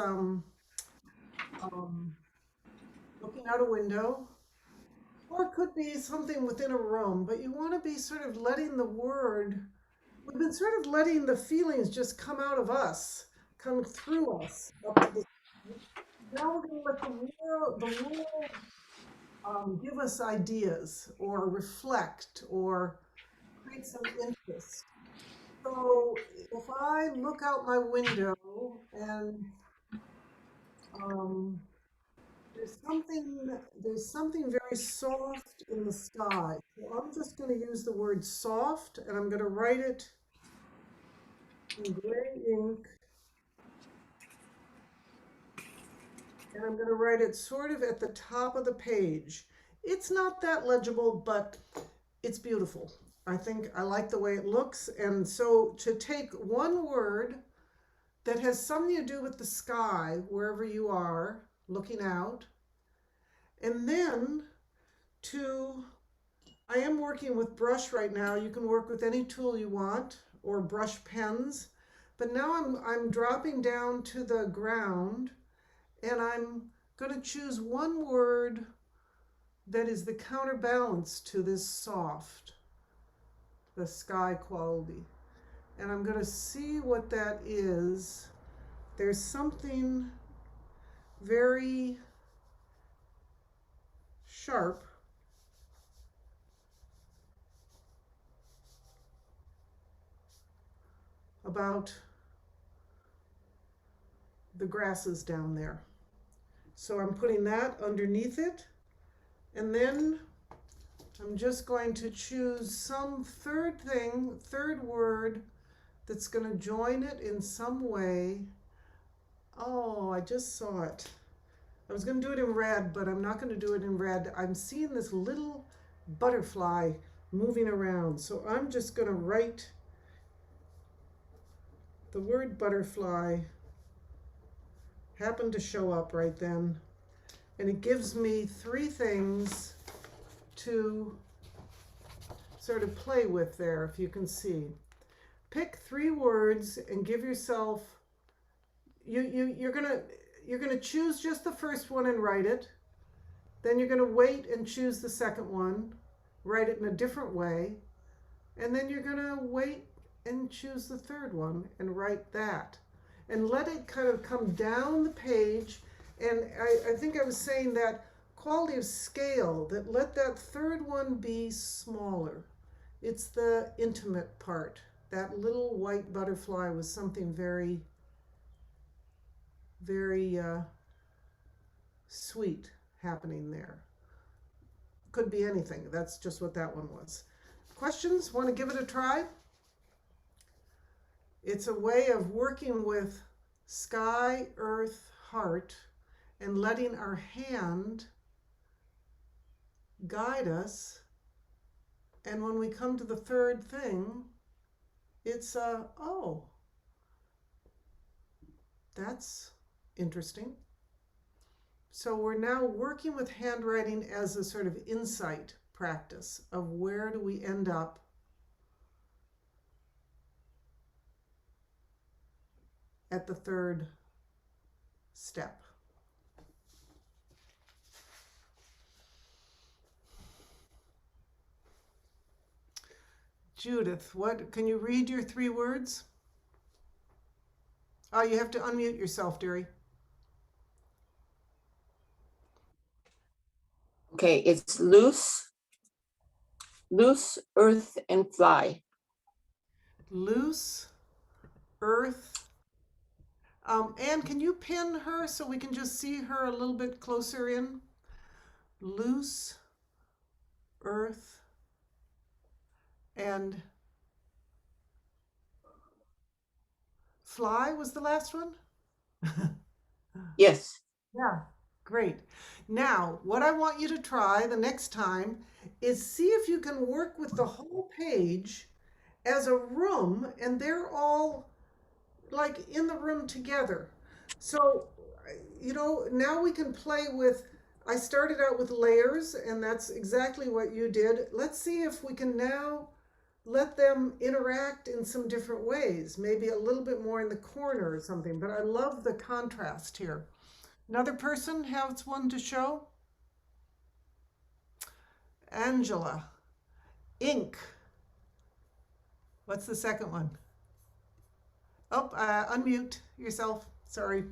looking out a window. Or it could be something within a room, but you want to be sort of letting the word, we've been sort of letting the feelings just come out of us, come through us. Now we're going to let the world give us ideas or reflect or create some interest. So if I look out my window and there's something very soft in the sky. So I'm just going to use the word soft and I'm going to write it in gray ink. And I'm going to write it sort of at the top of the page. It's not that legible, but it's beautiful. I think I like the way it looks. And so to take one word that has something to do with the sky, wherever you are looking out, and then I am working with brush right now. You can work with any tool you want or brush pens, but now I'm dropping down to the ground and I'm going to choose one word that is the counterbalance to this soft, the sky quality. And I'm going to see what that is. There's something very sharp about the grasses down there. So I'm putting that underneath it, and then I'm just going to choose some third word that's going to join it in some way. Oh, I just saw it. I was going to do it in red, but I'm not going to do it in red. I'm seeing this little butterfly moving around. So I'm just going to write the word butterfly. Happened to show up right then. And it gives me 3 things to sort of play with there, if you can see. Pick 3 words and give yourself, you're gonna choose just the first one and write it. Then you're gonna wait and choose the second one, write it in a different way. And then you're gonna wait and choose the third one and write that. And let it kind of come down the page. And I think I was saying that quality of scale, that let that third one be smaller. It's the intimate part that little white butterfly was something very, very sweet happening there. Could be anything. That's just what that one was. Questions? Want to give it a try? It's a way of working with sky, earth, heart, and letting our hand guide us. And when we come to the third thing, it's oh, that's interesting. So we're now working with handwriting as a sort of insight practice of where do we end up at the third step. Judith, what can you read your 3 words? Oh, you have to unmute yourself, dearie. Okay, it's loose, earth, and fly. Loose, earth. Anne, can you pin her so we can just see her a little bit closer in? Loose, earth, and fly was the last one? Yes. Yeah, great. Now, what I want you to try the next time is see if you can work with the whole page as a room, and they're all like in the room together. So, now we can play with, I started out with layers, and that's exactly what you did. Let's see if we can now let them interact in some different ways, maybe a little bit more in the corner or something, but I love the contrast here. Another person has one to show? Angela. Ink. What's the second one? Oh, unmute yourself. Sorry.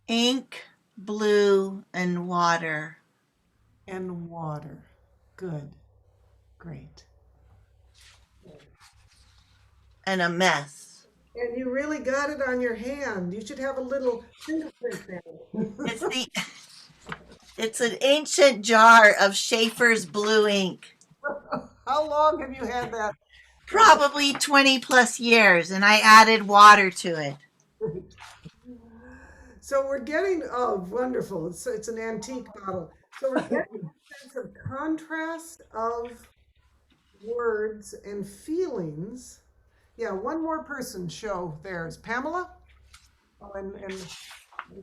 Ink, blue, and water. And water. Good. Great. And a mess. And you really got it on your hand. You should have a little fingerprint there. It's an ancient jar of Schaefer's blue ink. How long have you had that? Probably 20 plus years, and I added water to it. So we're getting, oh, wonderful. It's an antique bottle. So we're getting a sense of contrast of words and feelings. Yeah, one more person show theirs. Pamela? Oh, and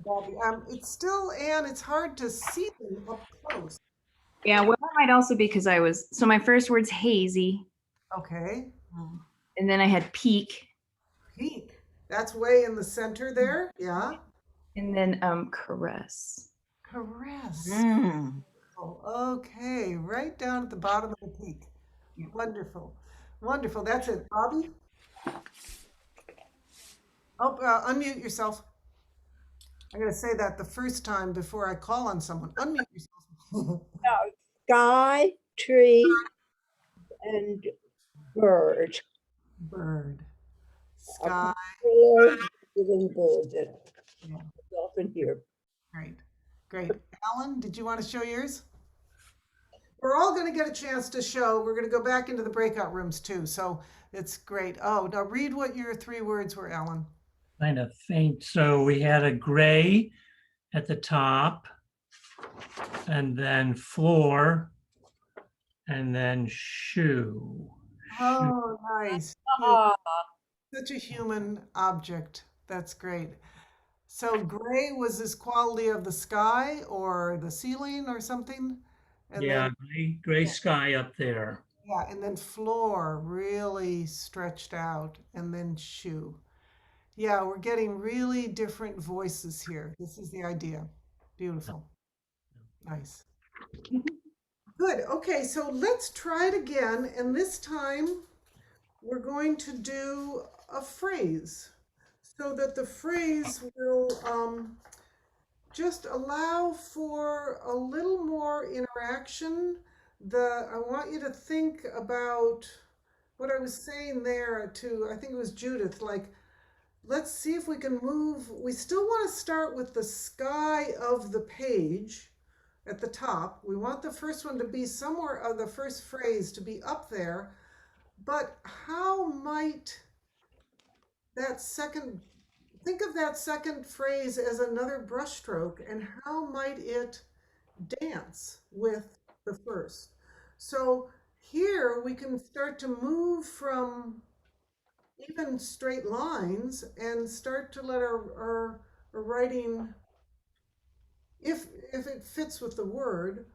Bobby. It's still, Anne, it's hard to see them up close. Yeah, well, that might also be because so my first word's hazy. Okay. And then I had peak. Peak. That's way in the center there. Yeah. And then caress. Caress. Oh, okay. Right down at the bottom of the peak. Wonderful. Wonderful. That's it. Bobby? Oh, unmute yourself. I'm going to say that the first time before I call on someone. Unmute yourself. Sky, tree, and bird. Bird. Sky. Living bird. Yeah. Often here. Great. Great. Alan, did you want to show yours? We're all going to get a chance to show. We're going to go back into the breakout rooms too. So it's great. Oh, now read what your 3 words were, Alan. Kind of faint. So we had a gray at the top, and then floor, and then shoe. Oh, nice. Such a human object. That's great. So gray was this quality of the sky or the ceiling or something? And yeah, then, gray sky up there. Yeah, and then floor really stretched out, and then shoe. Yeah, we're getting really different voices here. This is the idea. Beautiful. Nice. Good. Okay, so let's try it again. And this time we're going to do a phrase so that the phrase will just allow for a little more interaction. I want you to think about what I was saying there to, I think it was Judith, like, let's see if we can move. We still want to start with the sky of the page at the top. We want the first one to be somewhere, the first phrase to be up there. But how might that second, think of that second phrase as another brushstroke, and how might it dance with the first? So here we can start to move from even straight lines and start to let our writing, if it fits with the word,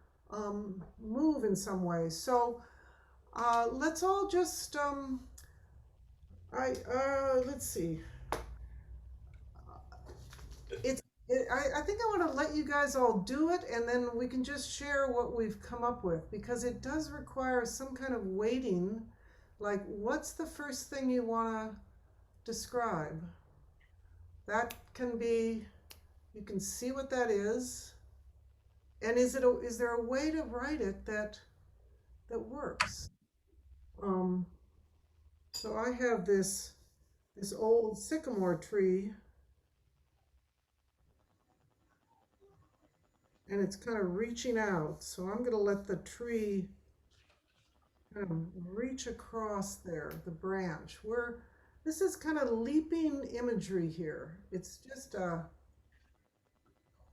move in some way. So let's all just let's see. I think I want to let you guys all do it, and then we can just share what we've come up with, because it does require some kind of weighting. Like, what's the first thing you want to describe? That can be, you can see what that is. And is there a way to write it that works? So I have this old sycamore tree, and it's kind of reaching out. So I'm going to let the tree kind of reach across there, the branch. This is kind of leaping imagery here. It's just a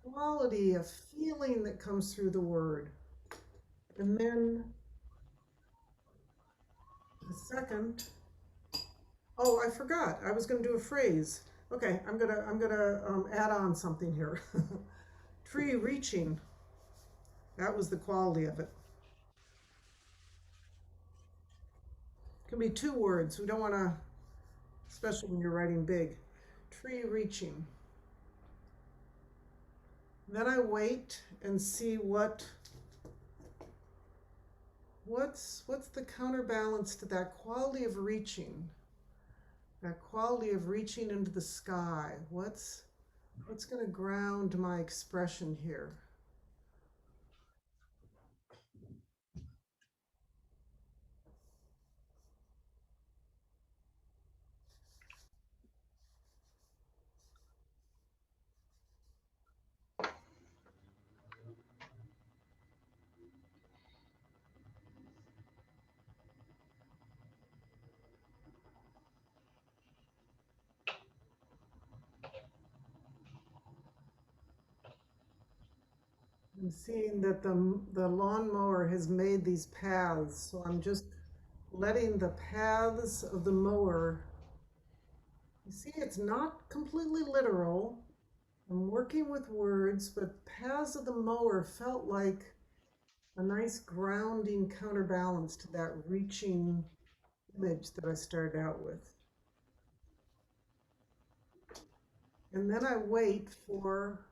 quality, a feeling that comes through the word. And then the second, oh, I forgot. I was going to do a phrase. Okay, I'm gonna add on something here. Tree reaching. That was the quality of it. It can be 2 words. We don't want to, especially when you're writing big. Tree reaching. Then I wait and see what's the counterbalance to that quality of reaching. That quality of reaching into the sky. What's going to ground my expression here? I'm seeing that the lawnmower has made these paths, so I'm just letting the paths of the mower. You see, it's not completely literal. I'm working with words, but paths of the mower felt like a nice grounding counterbalance to that reaching image that I started out with. And then I wait for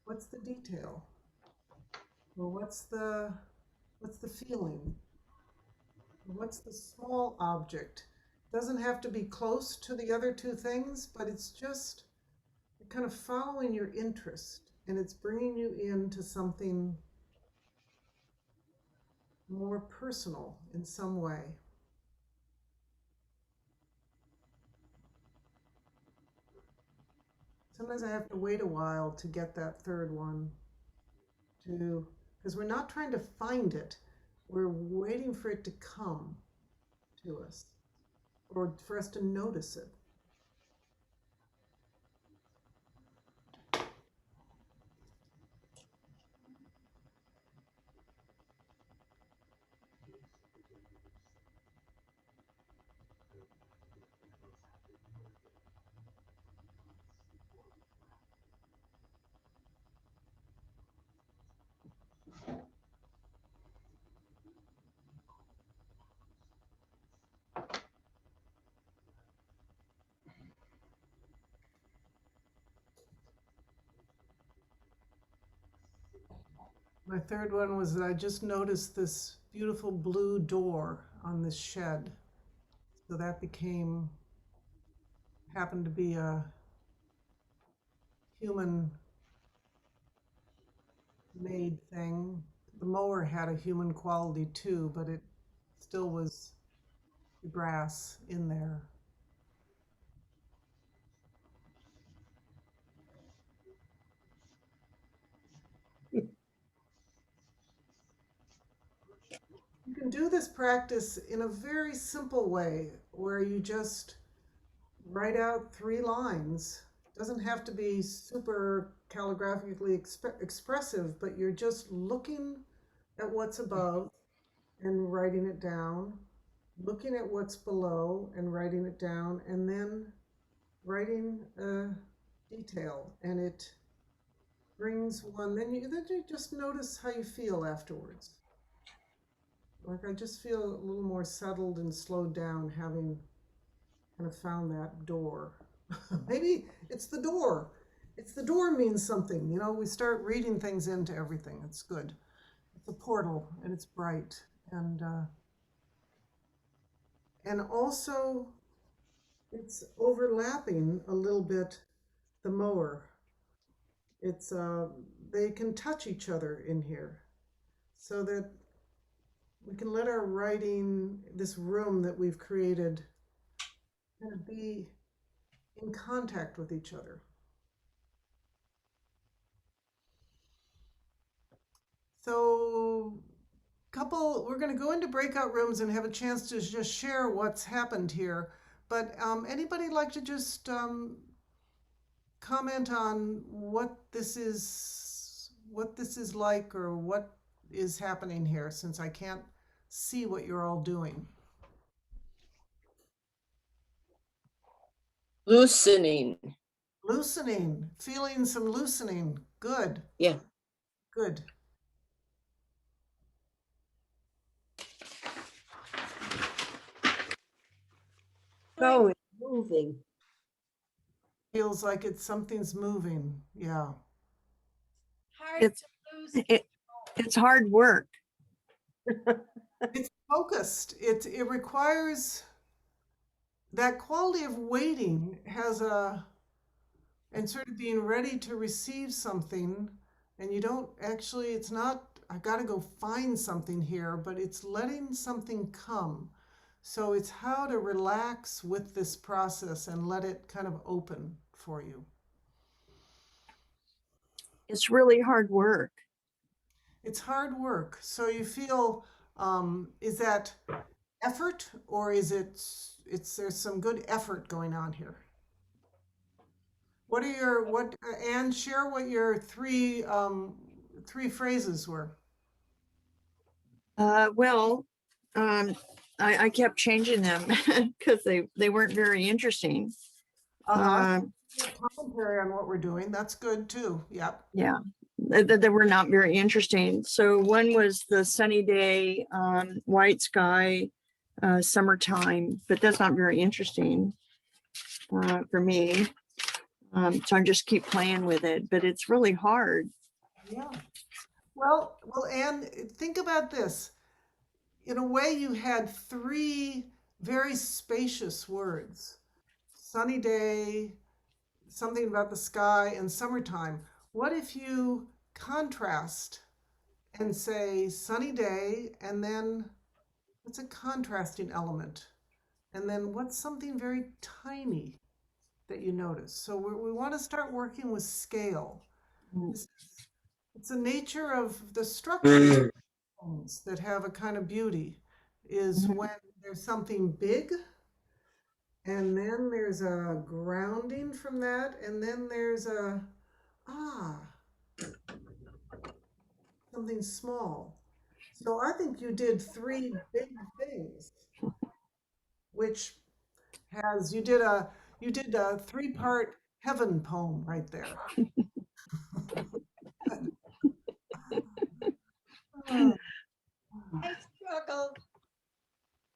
what's the detail, or what's the feeling, or what's the small object. It doesn't have to be close to the other 2 things, but it's just kind of following your interest, and it's bringing you into something more personal in some way. Sometimes I have to wait a while to get that third one, because we're not trying to find it. We're waiting for it to come to us, or for us to notice it. My third one was that I just noticed this beautiful blue door on this shed. So that happened to be a human made thing. The mower had a human quality too, but it still was grass in there. You can do this practice in a very simple way where you just write out 3 lines. It doesn't have to be super calligraphically expressive, but you're just looking at what's above and writing it down, looking at what's below and writing it down, and then writing a detail. And it brings one, then you just notice how you feel afterwards. Like I just feel a little more settled and slowed down having kind of found that door. Maybe it's the door. It's the door means something. You know, we start reading things into everything. It's good. It's a portal and it's bright. And also it's overlapping a little bit the mower. It's they can touch each other in here so that we can let our writing, this room that we've created, kind of be in contact with each other. So we're going to go into breakout rooms and have a chance to just share what's happened here. But anybody like to just comment on what this is like, or what is happening here, since I can't see what you're all doing? Loosening. Loosening, feeling some loosening. Good. Yeah. Good. Oh, it's moving. Feels like something's moving. Yeah. It's hard work. It's focused. It requires that quality of waiting and sort of being ready to receive something, and you don't actually, it's not, I got to go find something here, but it's letting something come. So it's how to relax with this process and let it kind of open for you. It's really hard work. It's hard work. So you feel, is that effort, or is there's some good effort going on here? Anne, share what your three phrases were. I kept changing them because they weren't very interesting. Commentary on what we're doing. That's good too. Yep. Yeah, they were not very interesting. So one was the sunny day, white sky, summertime, but that's not very interesting for me. So I just keep playing with it, but it's really hard. Yeah. Well, Anne, think about this. In a way, you had 3 very spacious words: sunny day, something about the sky, and summertime. What if you contrast and say sunny day, and then what's a contrasting element? And then what's something very tiny that you notice? So we want to start working with scale. It's the nature of the structure that have a kind of beauty, is when there's something big, and then there's a grounding from that, and then there's something small. So I think you did 3 big things, which you did a 3-part heaven poem right there.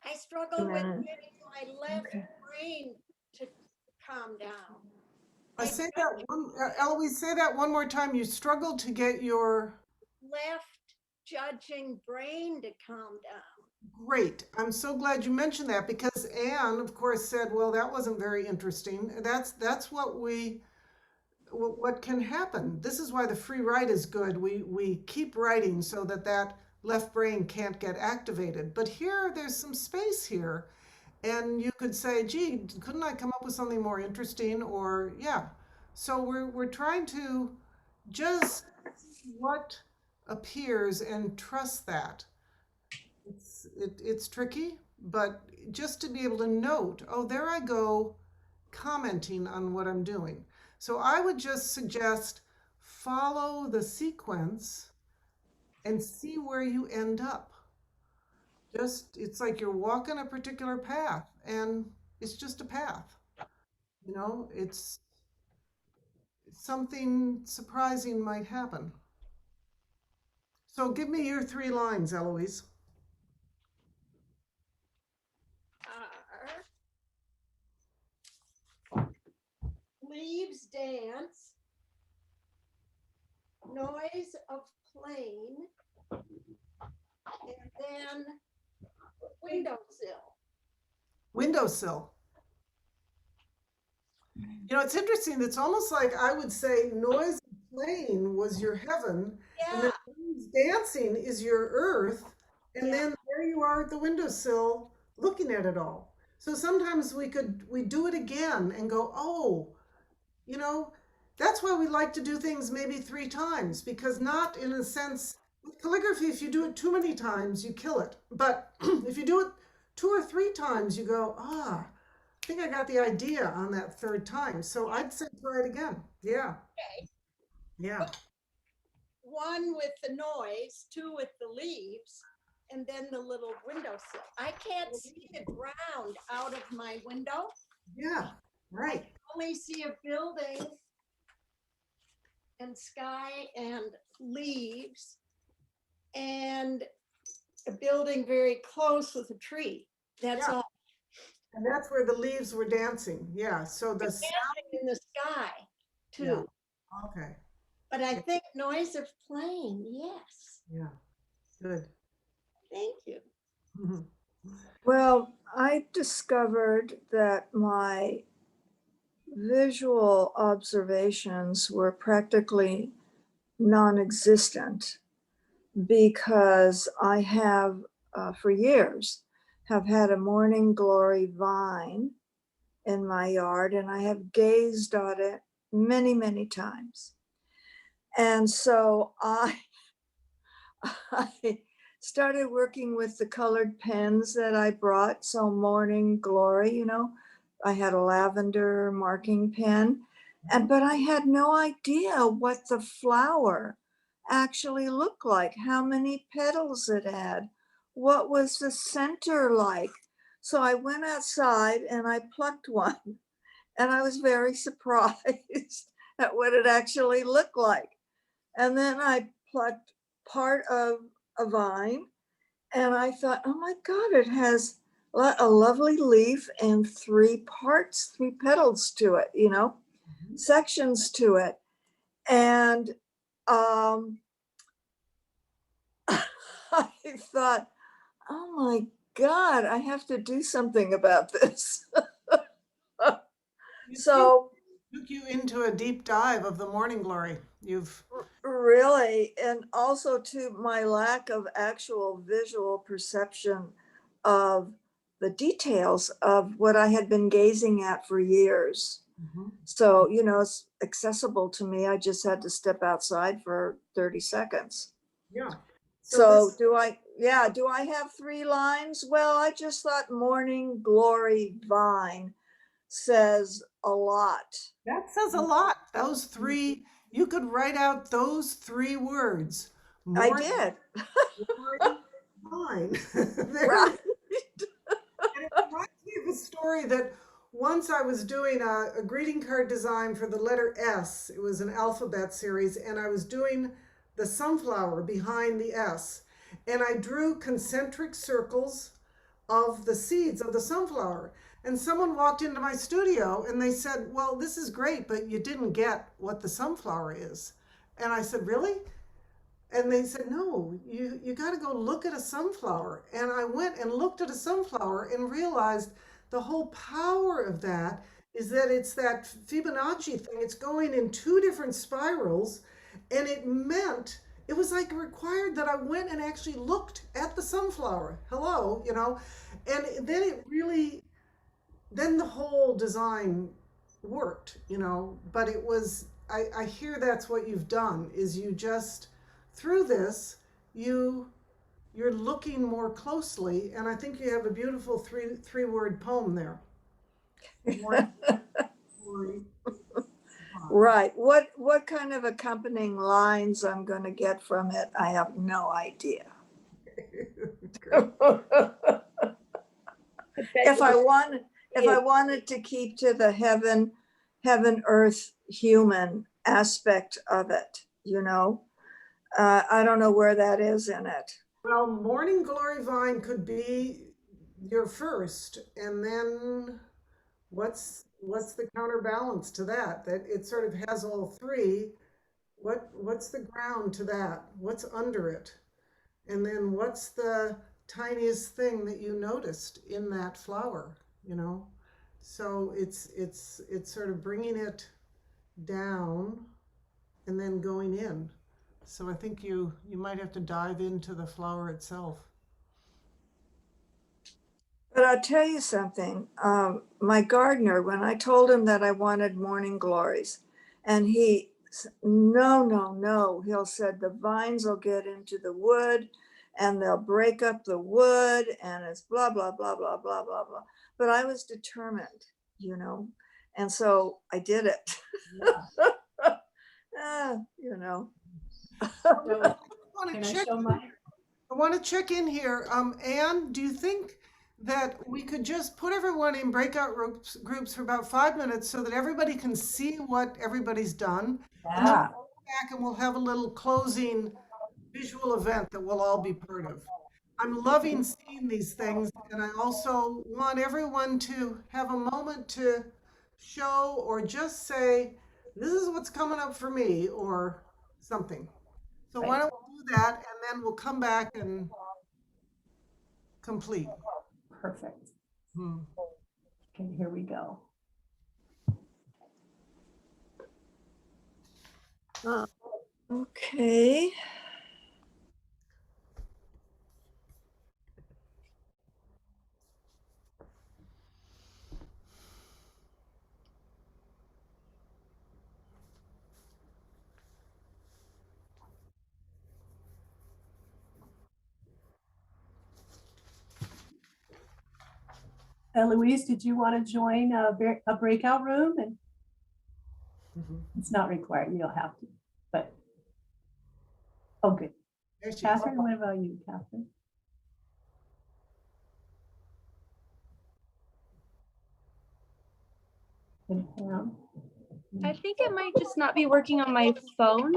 I struggled with getting my left brain to calm down. Eloise, say that one more time. You struggled to get your left judging brain to calm down. Great. I'm so glad you mentioned that, because Anne, of course, said, well, that wasn't very interesting. That's what what can happen. This is why the free write is good. We keep writing so that that left brain can't get activated. But here, there's some space here. And you could say, gee, couldn't I come up with something more interesting? Or, yeah. So we're trying to just see what appears and trust that. It's tricky, but just to be able to note, oh, there I go commenting on what I'm doing. So I would just suggest follow the sequence and see where you end up. Just, it's like you're walking a particular path and it's just a path. You know, it's something surprising might happen. So give me your 3 lines, Eloise. Leaves dance, noise of plane, and then windowsill. Windowsill. You know, it's interesting. It's almost like I would say noise of plane was your heaven, and then leaves dancing is your earth, and then there you are at the windowsill looking at it all. So sometimes we do it again and go, oh, you know, that's why we like to do things maybe 3 times, because not in a sense, with calligraphy, if you do it too many times, you kill it. But if you do it 2 or 3 times, you go, I think I got the idea on that 3rd time. So I'd say try it again. Yeah. Okay. Yeah. 1 with the noise, 2 with the leaves, and then the little windowsill. I can't see the ground out of my window. Yeah, right. I only see a building and sky and leaves and a building very close with a tree. That's all. And that's where the leaves were dancing. Yeah. So the dancing in the sky too. Yeah. Okay. But I think noise of plane, yes. Yeah. Good. Thank you. Well, I discovered that my visual observations were practically non-existent because I have, for years, have had a morning glory vine in my yard, and I have gazed on it many, many times. And so I started working with the colored pens that I brought. So morning glory, you know, I had a lavender marking pen, but I had no idea what the flower actually looked like, how many petals it had, what was the center like. So I went outside and I plucked one, and I was very surprised at what it actually looked like. And then I plucked part of a vine, and I thought, oh my God, it has a lovely leaf and 3 parts, 3 petals to it, you know, sections to it. And I thought, oh my God, I have to do something about this. So took you into a deep dive of the morning glory. You've really, and also to my lack of actual visual perception of the details of what I had been gazing at for years. So, you know, it's accessible to me. I just had to step outside for 30 seconds. Yeah. So do I have 3 lines? Well, I just thought morning glory vine says a lot. That says a lot. Those 3, you could write out those 3 words. I did. Fine. Right. And it reminds me of a story that once I was doing a greeting card design for the letter S. It was an alphabet series, and I was doing the sunflower behind the S. And I drew concentric circles of the seeds of the sunflower. And someone walked into my studio and they said, well, this is great, but you didn't get what the sunflower is. And I said, really? And they said, no, you got to go look at a sunflower. And I went and looked at a sunflower and realized the whole power of that is that it's that Fibonacci thing. It's going in two different spirals, and it was like required that I went and actually looked at the sunflower. Hello, and then it really, then the whole design worked, but it was, I hear that's what you've done, is you just, through this, you're looking more closely, and I think you have a beautiful three-word poem there. Right. What kind of accompanying lines I'm going to get from it, I have no idea. If I wanted to keep to the heaven, earth, human aspect of it, I don't know where that is in it. Well, Morning Glory Vine could be your first, and then what's the counterbalance to that? That it sort of has all three. What's the ground to that? What's under it? And then what's the tiniest thing that you noticed in that flower? So it's sort of bringing it down and then going in. So I think you might have to dive into the flower itself. But I'll tell you something. My gardener, when I told him that I wanted morning glories, and he, no, he'll said the vines will get into the wood and they'll break up the wood and it's blah, blah, blah, blah, blah, blah, blah. But I was determined, and so I did it. I want to check in here. Anne, do you think that we could just put everyone in breakout groups for about 5 minutes so that everybody can see what everybody's done? And then we'll come back and we'll have a little closing visual event that we'll all be part of. I'm loving seeing these things, and I also want everyone to have a moment to show or just say, this is what's coming up for me, or something. So why don't we do that, and then we'll come back and complete. Perfect. Okay, here we go. Okay. Eloise, did you want to join a breakout room? And it's not required. You don't have to, but oh, good. Catherine, what about you, Catherine? And Pam? I think it might just not be working on my phone.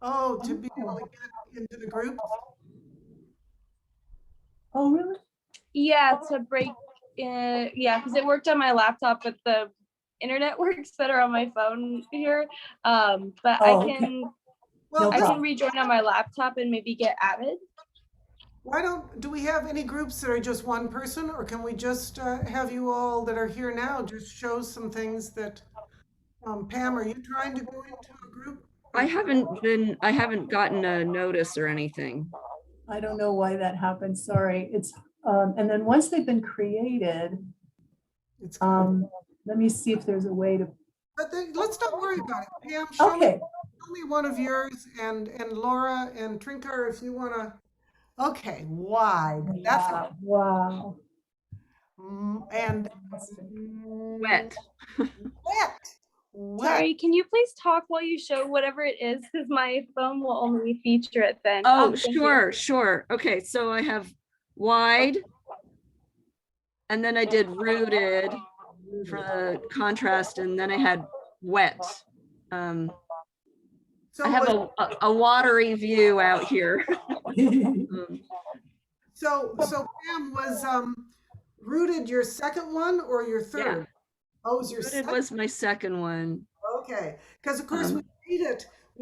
Oh, to be able to get into the group? Oh, really? Yeah, to break yeah, because it worked on my laptop, but the internet works better on my phone here. But I can rejoin on my laptop and maybe get added. Do we have any groups that are just one person, or can we just have you all that are here now just show some things that, Pam, are you trying to go into a group? I haven't gotten a notice or anything. I don't know why that happened. Sorry. It's and then once they've been created, let me see if there's a way to. But let's not worry about it. Pam, show me one of yours, and Laura and Trinkar, if you want to. Okay, wide. That's wow. And wet. Sorry, can you please talk while you show whatever it is? Because my phone will only feature it then. Oh, sure. Okay, so I have wide, and then I did rooted for the contrast, and then I had wet. I have a watery view out here. So Pam, was rooted your second one or your third? Yeah. Oh, it was your rooted second? Was my second one. Okay, because of course we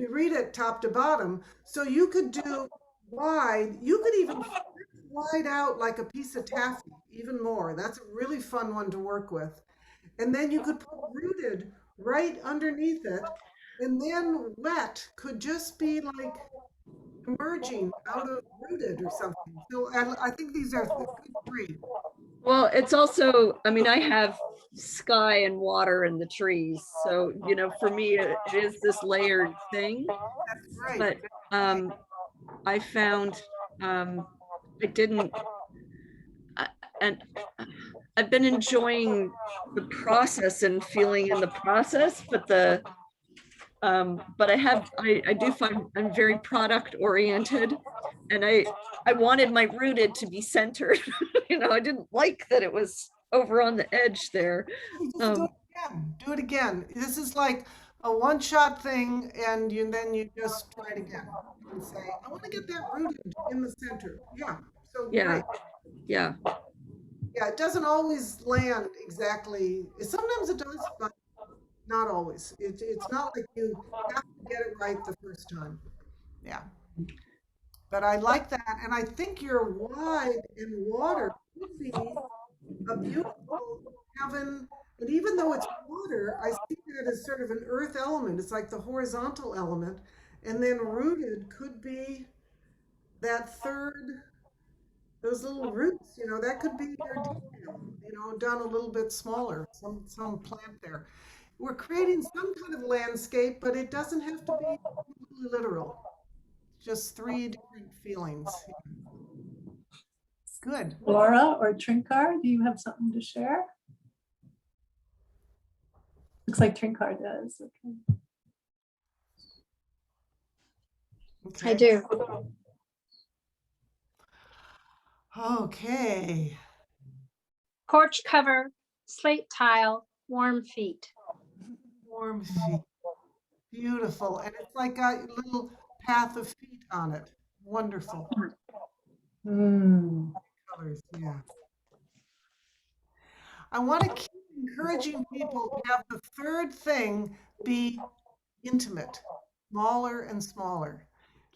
read it top to bottom. So you could do wide. You could even wide out like a piece of taffy, even more. That's a really fun one to work with. And then you could put rooted right underneath it. And then wet could just be like emerging out of rooted or something. So I think these are good three. Well, it's also, I mean, I have sky and water and the trees. So, you know, for me, it is this layered thing. That's right. But I found I didn't, and I've been enjoying the process and feeling in the process, but I do find I'm very product oriented, and I wanted my rooted to be centered. You know, I didn't like that it was over on the edge there. Do it again. This is like a one-shot thing, and then you just try it again and say, I want to get that rooted in the center. Yeah. So Yeah. great. Yeah. Yeah, it doesn't always land exactly. Sometimes it does, but not always. It's not like you have to get it right the first time. Yeah. But I like that. And I think your wide and water could be a beautiful heaven. And even though it's water, I see that as sort of an earth element. It's like the horizontal element. And then rooted could be that third, those little roots, you know, that could be your detail, you know, done a little bit smaller, some plant there. We're creating some kind of landscape, but it doesn't have to be literal. Just three different feelings. Good. Laura or Trinkar, do you have something to share? Looks like Trinkar does. Okay. I do. Okay. Porch cover, slate tile, warm feet. Warm feet. Beautiful. And it's like a little path of feet on it. Wonderful. Colors, yeah. I want to keep encouraging people to have the third thing be intimate, smaller and smaller.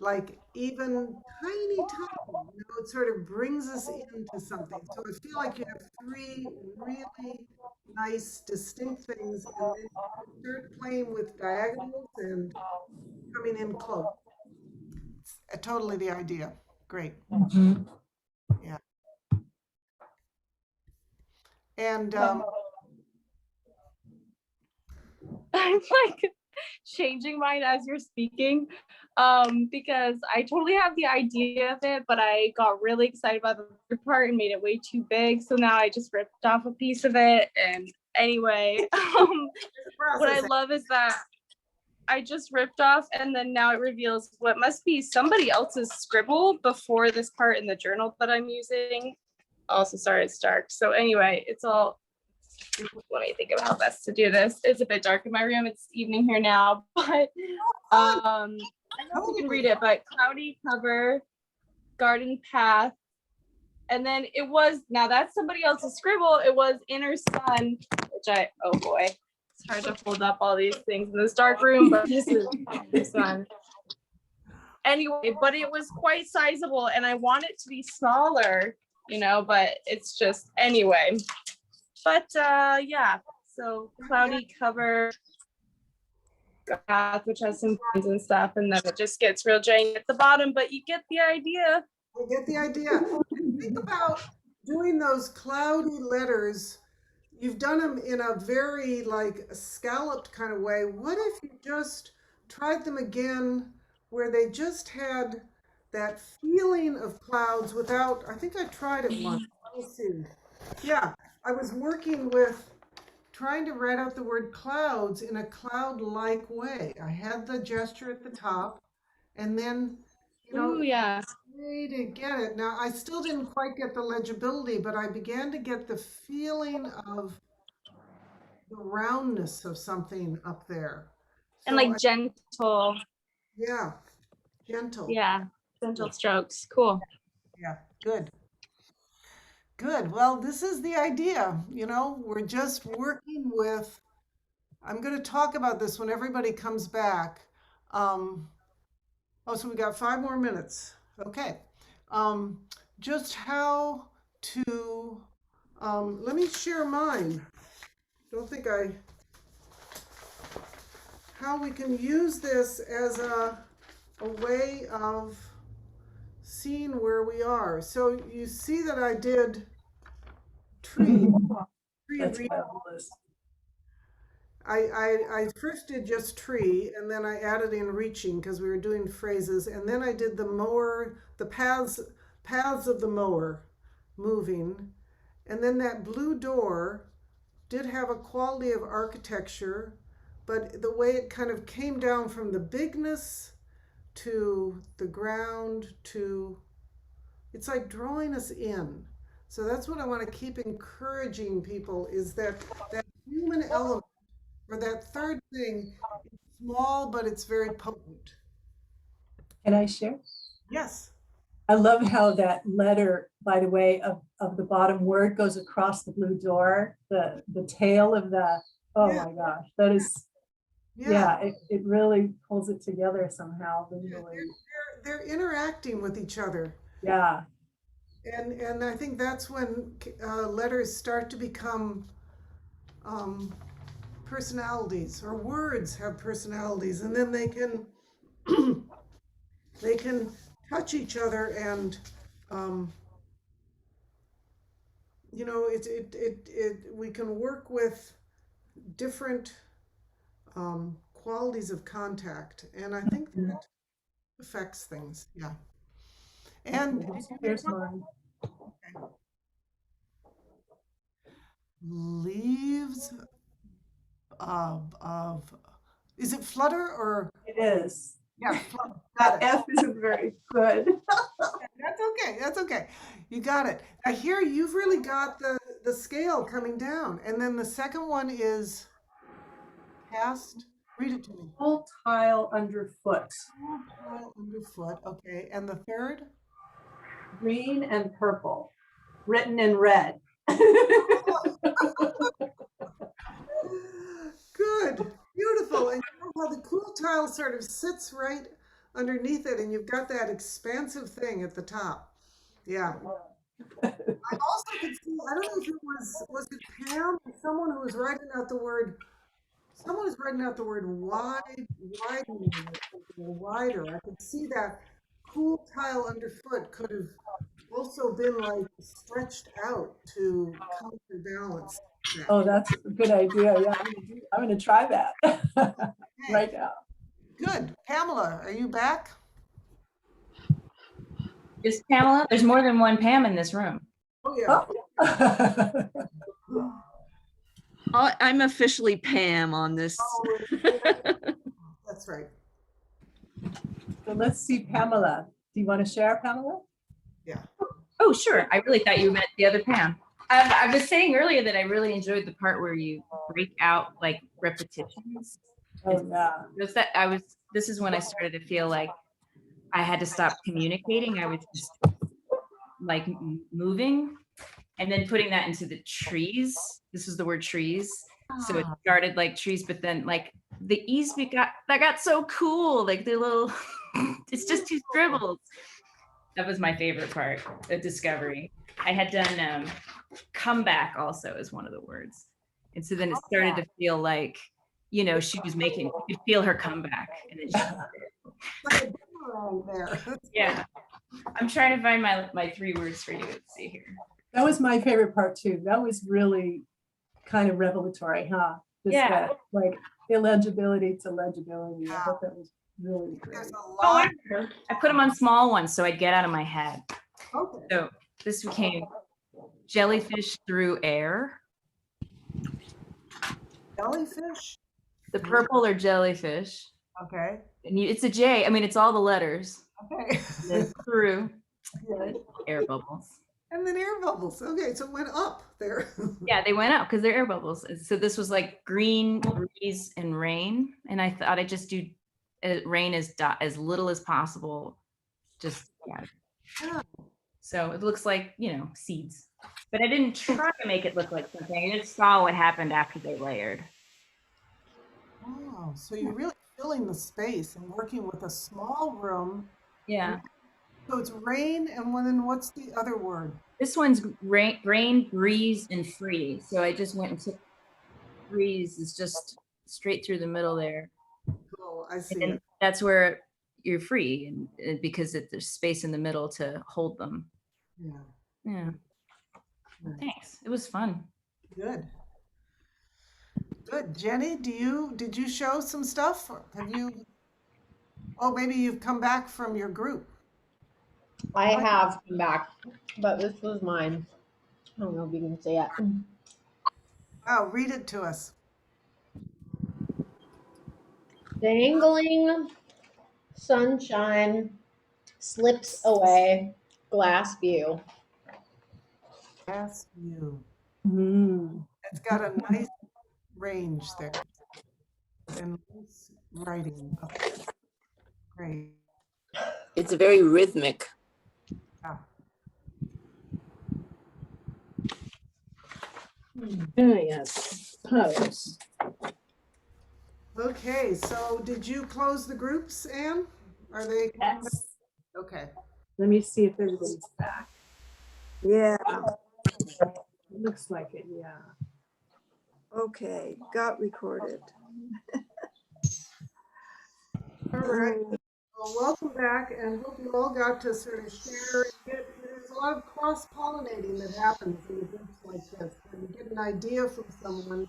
Like even tiny, tiny, you know, it sort of brings us into something. So I feel like you have three really nice, distinct things, and then you start playing with diagonals and coming in close. It's totally the idea. Great. Yeah. And I'm like changing mine as you're speaking, because I totally have the idea of it, but I got really excited about the third part and made it way too big. So now I just ripped off a piece of it. And anyway, what I love is that I just ripped off, and then now it reveals what must be somebody else's scribble before this part in the journal that I'm using. Also, sorry, it's dark. So anyway, it's all, let me think of how best to do this. It's a bit dark in my room. It's evening here now, but I don't know if you can read it, but cloudy cover, garden path. And then it was, now that's somebody else's scribble. It was inner sun, which oh boy, it's hard to hold up all these things in this dark room, but this is inner sun. Anyway, but it was quite sizable, and I want it to be smaller, you know, but it's just, anyway. But yeah, so cloudy cover path, which has some pines and stuff, and then it just gets real giant at the bottom, but you get the idea. I get the idea. Think about doing those cloudy letters. You've done them in a very like scalloped kind of way. What if you just tried them again where they just had that feeling of clouds without, I think I tried it once. Let me see. Yeah, I was working with trying to write out the word clouds in a cloud-like way. I had the gesture at the top, and then, you know, yeah, way to get it. Now, I still didn't quite get the legibility, but I began to get the feeling of the roundness of something up there. And like gentle. Yeah, gentle. Yeah, gentle strokes. Cool. Yeah, good. Good. Well, this is the idea. You know, we're just working with, I'm going to talk about this when everybody comes back. Oh, so we got 5 more minutes. Okay. Just how to, let me share mine. don't think how we can use this as a way of seeing where we are. So you see that I did tree. That's fabulous. I first did just tree, and then I added in reaching because we were doing phrases, and then I did the mower, the paths of the mower moving, and then that blue door did have a quality of architecture, but the way it kind of came down from the bigness to the ground to, it's like drawing us in. So that's what I want to keep encouraging people, is that human element, or that third thing, is small, but it's very potent. Can I share? Yes. I love how that letter, by the way, of the bottom word goes across the blue door, the tail of the, oh Yeah. my gosh, that is, yeah, it really pulls it together somehow visually. They're interacting with each other. Yeah. And I think that's when letters start to become personalities, or words have personalities, and then they can they can touch each other, and you know, we can work with different qualities of contact, and I think that affects things. Yeah. And here's mine. Leaves of is it flutter or? It is. Yeah, that F isn't very good. That's okay. That's okay. You got it. I hear you've really got the scale coming down, and then the second one is cast. Read it to me. Full tile underfoot. Full tile underfoot. Okay, and the third? Green and purple, written in red. Good, beautiful. And you know how the cool tile sort of sits right underneath it, and you've got that expansive thing at the top. Yeah. I also could see, I don't know if it was it Pam or someone who was writing out the word, someone was writing out the word widening, or wider. I could see that cool tile underfoot could have also been like stretched out to counterbalance that. Oh, that's a good idea. Yeah, I'm going to try that right now. Good. Pamela, are you back? Just Pamela? There's more than one Pam in this room. Oh, yeah. I'm officially Pam on this. That's right. So let's see, Pamela. Do you want to share, Pamela? Yeah. Oh, sure. I really thought you meant the other Pam. I was saying earlier that I really enjoyed the part where you break out like repetitions. Oh, yeah. This is when I started to feel like I had to stop communicating. I was just like moving, and then putting that into the trees. This is the word trees. So it started like trees, but then like the E's got so cool. Like the little, it's just two scribbles. That was my favorite part of discovery. I had done comeback also as one of the words. And so then it started to feel like, you know, she was making, you could feel her comeback. And then she there. Yeah. I'm trying to find my 3 words for you. Let's see here. That was my favorite part too. That was really kind of revelatory, huh? Just Yeah. that, like illegibility to legibility. I thought that was really great. Oh, I put them on small ones so I'd get out of my head. Okay. So this became jellyfish through air. Jellyfish? The purple are jellyfish. Okay. And it's a J. I mean, it's all the letters. Okay. Through Yeah. air bubbles. And then air bubbles. Okay, so it went up there. Yeah, they went up because they're air bubbles. So this was like green, breeze, and rain. And I thought I'd just do rain as little as possible. Just, yeah. So it looks like, you know, seeds. But I didn't try to make it look like something. I just saw what happened after they layered. Oh, so you're really filling the space and working with a small room. Yeah. So it's rain, and then what's the other word? This one's rain, breeze, and free. So I just went and took threes is just straight through the middle there. Oh, I see. And that's where you're free, and because there's space in the middle to hold them. Yeah. Yeah. Well, thanks. It was fun. Good. Good. Jenny, did you show some stuff? Or have you? Oh, maybe you've come back from your group. I have come back, but this was mine. I don't know if you can see it. Oh, read it to us. Dangling sunshine slips away, glass view. Glass view. Mm. It's got a nice range there. And nice writing. Oh, great. It's very rhythmic. Yeah. Oh, yes. Pose. Okay, so did you close the groups, Anne? Are they? Yes. Okay. Let me see if everybody's back. Yeah. It looks like it, yeah. Okay, got recorded. All right. Well, welcome back, and hope you all got to sort of share. There's a lot of cross-pollinating that happens in the groups like this, where you get an idea from someone.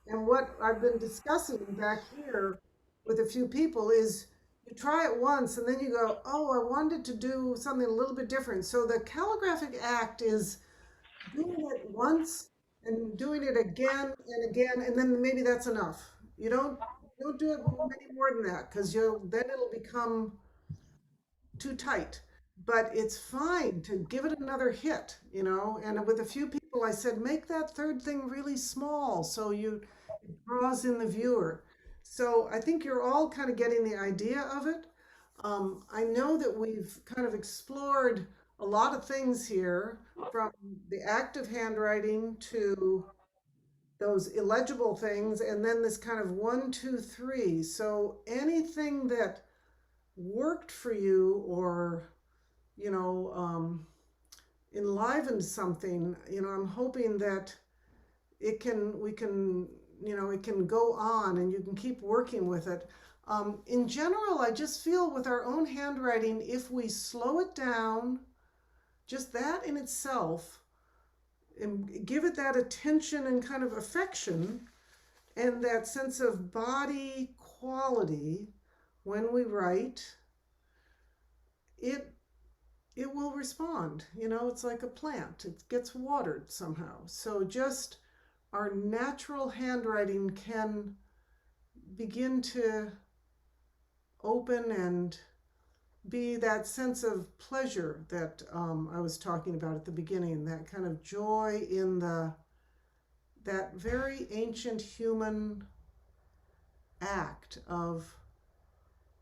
And what I've been discussing back here with a few people is you try it once and then you go, oh, I wanted to do something a little bit different. So the calligraphic act is doing it once and doing it again and again, and then maybe that's enough. You don't do it many more than that, because then it'll become too tight. But it's fine to give it another hit, And with a few people, I said, make that third thing really small so it draws in the viewer. So I think you're all kind of getting the idea of it. I know that we've kind of explored a lot of things here, from the act of handwriting to those illegible things, and then this kind of 1, 2, 3. So anything that worked for you, or enlivened something, I'm hoping that it can go on and you can keep working with it. In general, I just feel with our own handwriting, if we slow it down, just that in itself, and give it that attention and kind of affection and that sense of body quality when we write, it will respond. It's like a plant. It gets watered somehow. So just our natural handwriting can begin to open and be that sense of pleasure that I was talking about at the beginning, that kind of joy in that very ancient human act of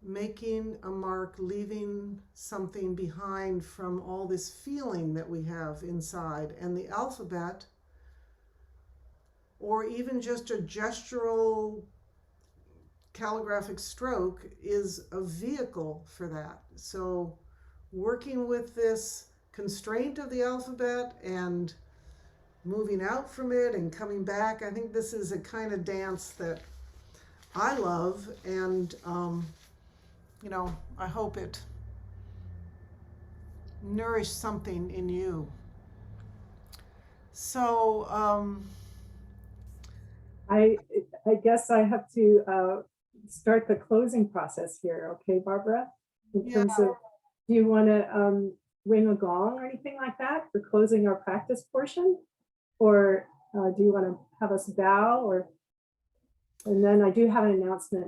making a mark, leaving something behind from all this feeling that we have inside. And the alphabet, or even just a gestural calligraphic stroke, is a vehicle for that. So working with this constraint of the alphabet and moving out from it and coming back, I think this is a kind of dance that I love, and I hope it nourished something in you. So I guess I have to start the closing process here, okay, Barbara? In terms of, do you want to ring a gong or anything like that for closing our practice portion? Or do you want to have us bow? And then I do have an announcement.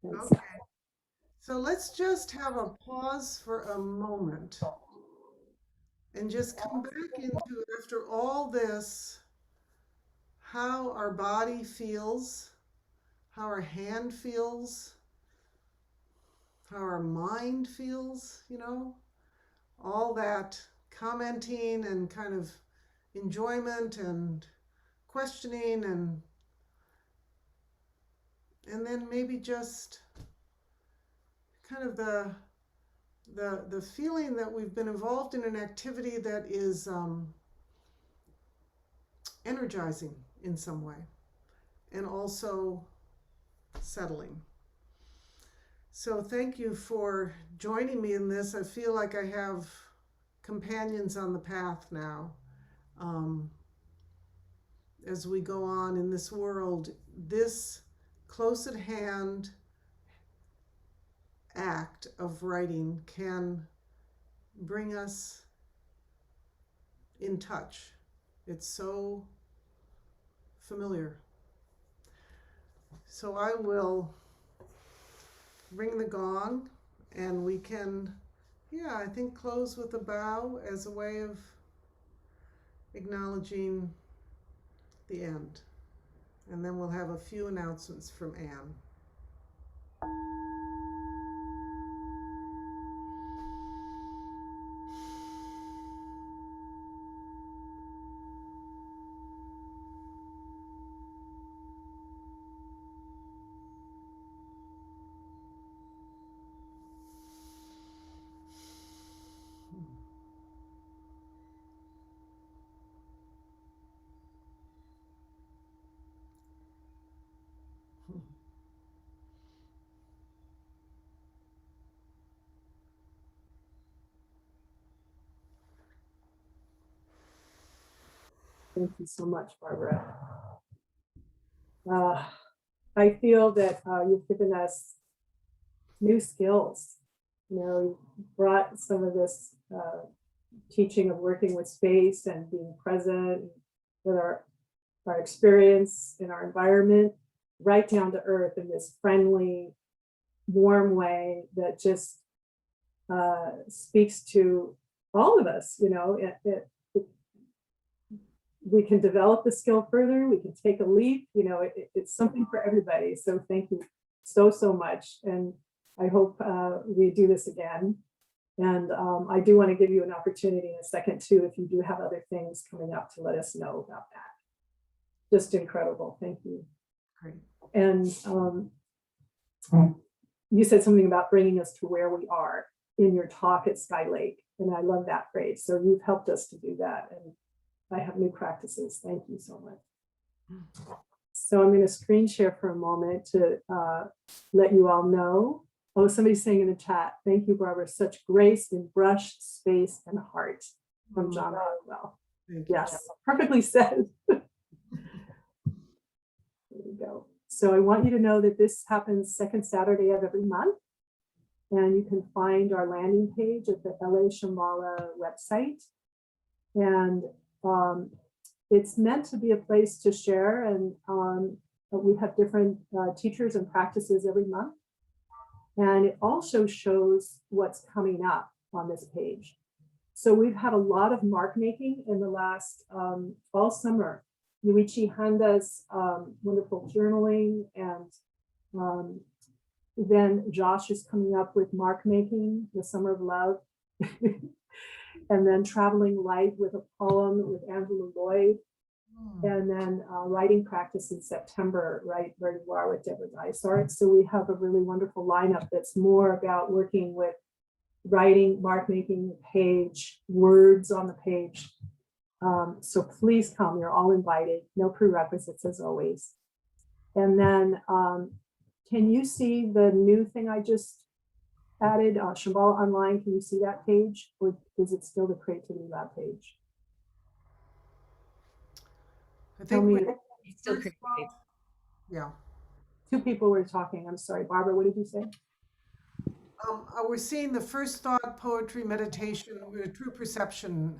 Okay. So let's just have a pause for a moment and just come back into, after all this, how our body feels, how our hand feels, how our mind feels, all that commenting and kind of enjoyment and questioning, and then maybe just kind of the feeling that we've been involved in an activity that is energizing in some way. and also settling. So thank you for joining me in this. I feel like I have companions on the path now. As we go on in this world, this close at hand act of writing can bring us in touch. It's so familiar. So I will ring the gong and we can, I think close with a bow as a way of acknowledging the end. And then we'll have a few announcements from Anne. Thank you so much, Barbara. I feel that you've given us new skills. You brought some of this teaching of working with space and being present with our experience in our environment right down to earth in this friendly, warm way that just speaks to all of us. We can develop the skill further, we can take a leap, it's something for everybody. So thank you so much. And I hope we do this again. And I do want to give you an opportunity in a second too, if you do have other things coming up, to let us know about that. Just incredible. Thank you. Great. And you said something about bringing us to where we are in your talk at Sky Lake. And I love that phrase. So you've helped us to do that. And I have new practices. Thank you so much. So I'm going to screen share for a moment to let you all know. Oh, somebody's saying in the chat, thank you, Barbara. Such grace in brush, space, and heart, from John Rockwell. Yes, perfectly said. There we go. So I want you to know that this happens second Saturday of every month. And you can find our landing page at the LA Shambhala website. And it's meant to be a place to share, and we have different teachers and practices every month. And it also shows what's coming up on this page. So we've had a lot of mark making in the last, all summer. Yuichi Handa's wonderful journaling, and then Josh is coming up with mark making, the Summer of Love. And then Traveling Light with a poem with Angela Lloyd. And then writing practice in September, right where you are with Deborah Dysart. So we have a really wonderful lineup that's more about working with writing, mark making the page, words on the page. So please come, you're all invited, no prerequisites as always. And then can you see the new thing I just added, Shambhala Online? Can you see that page, or is it still the Creativity Lab page? I think still creative. Yeah. Two people were talking. I'm sorry, Barbara, what did you say? We're seeing the First Thought Poetry Meditation, True Perception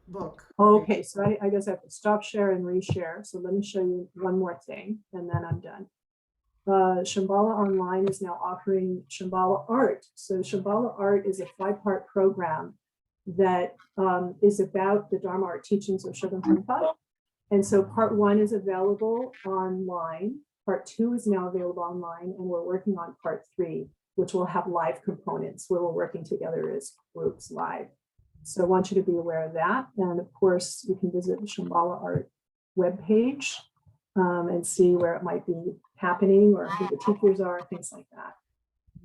book. Okay, so I guess I have to stop share and reshare. So let me show you one more thing, and then I'm done. Shambhala Online is now offering Shambhala Art. So Shambhala Art is a 5-part program that is about the Dharma art teachings of Shubham Prabhupada. And so part 1 is available online. Part 2 is now available online, and we're working on part 3, which will have live components where we're working together as groups live. So I want you to be aware of that. And of course, you can visit the Shambhala Art webpage and see where it might be happening or who the teachers are, things like that.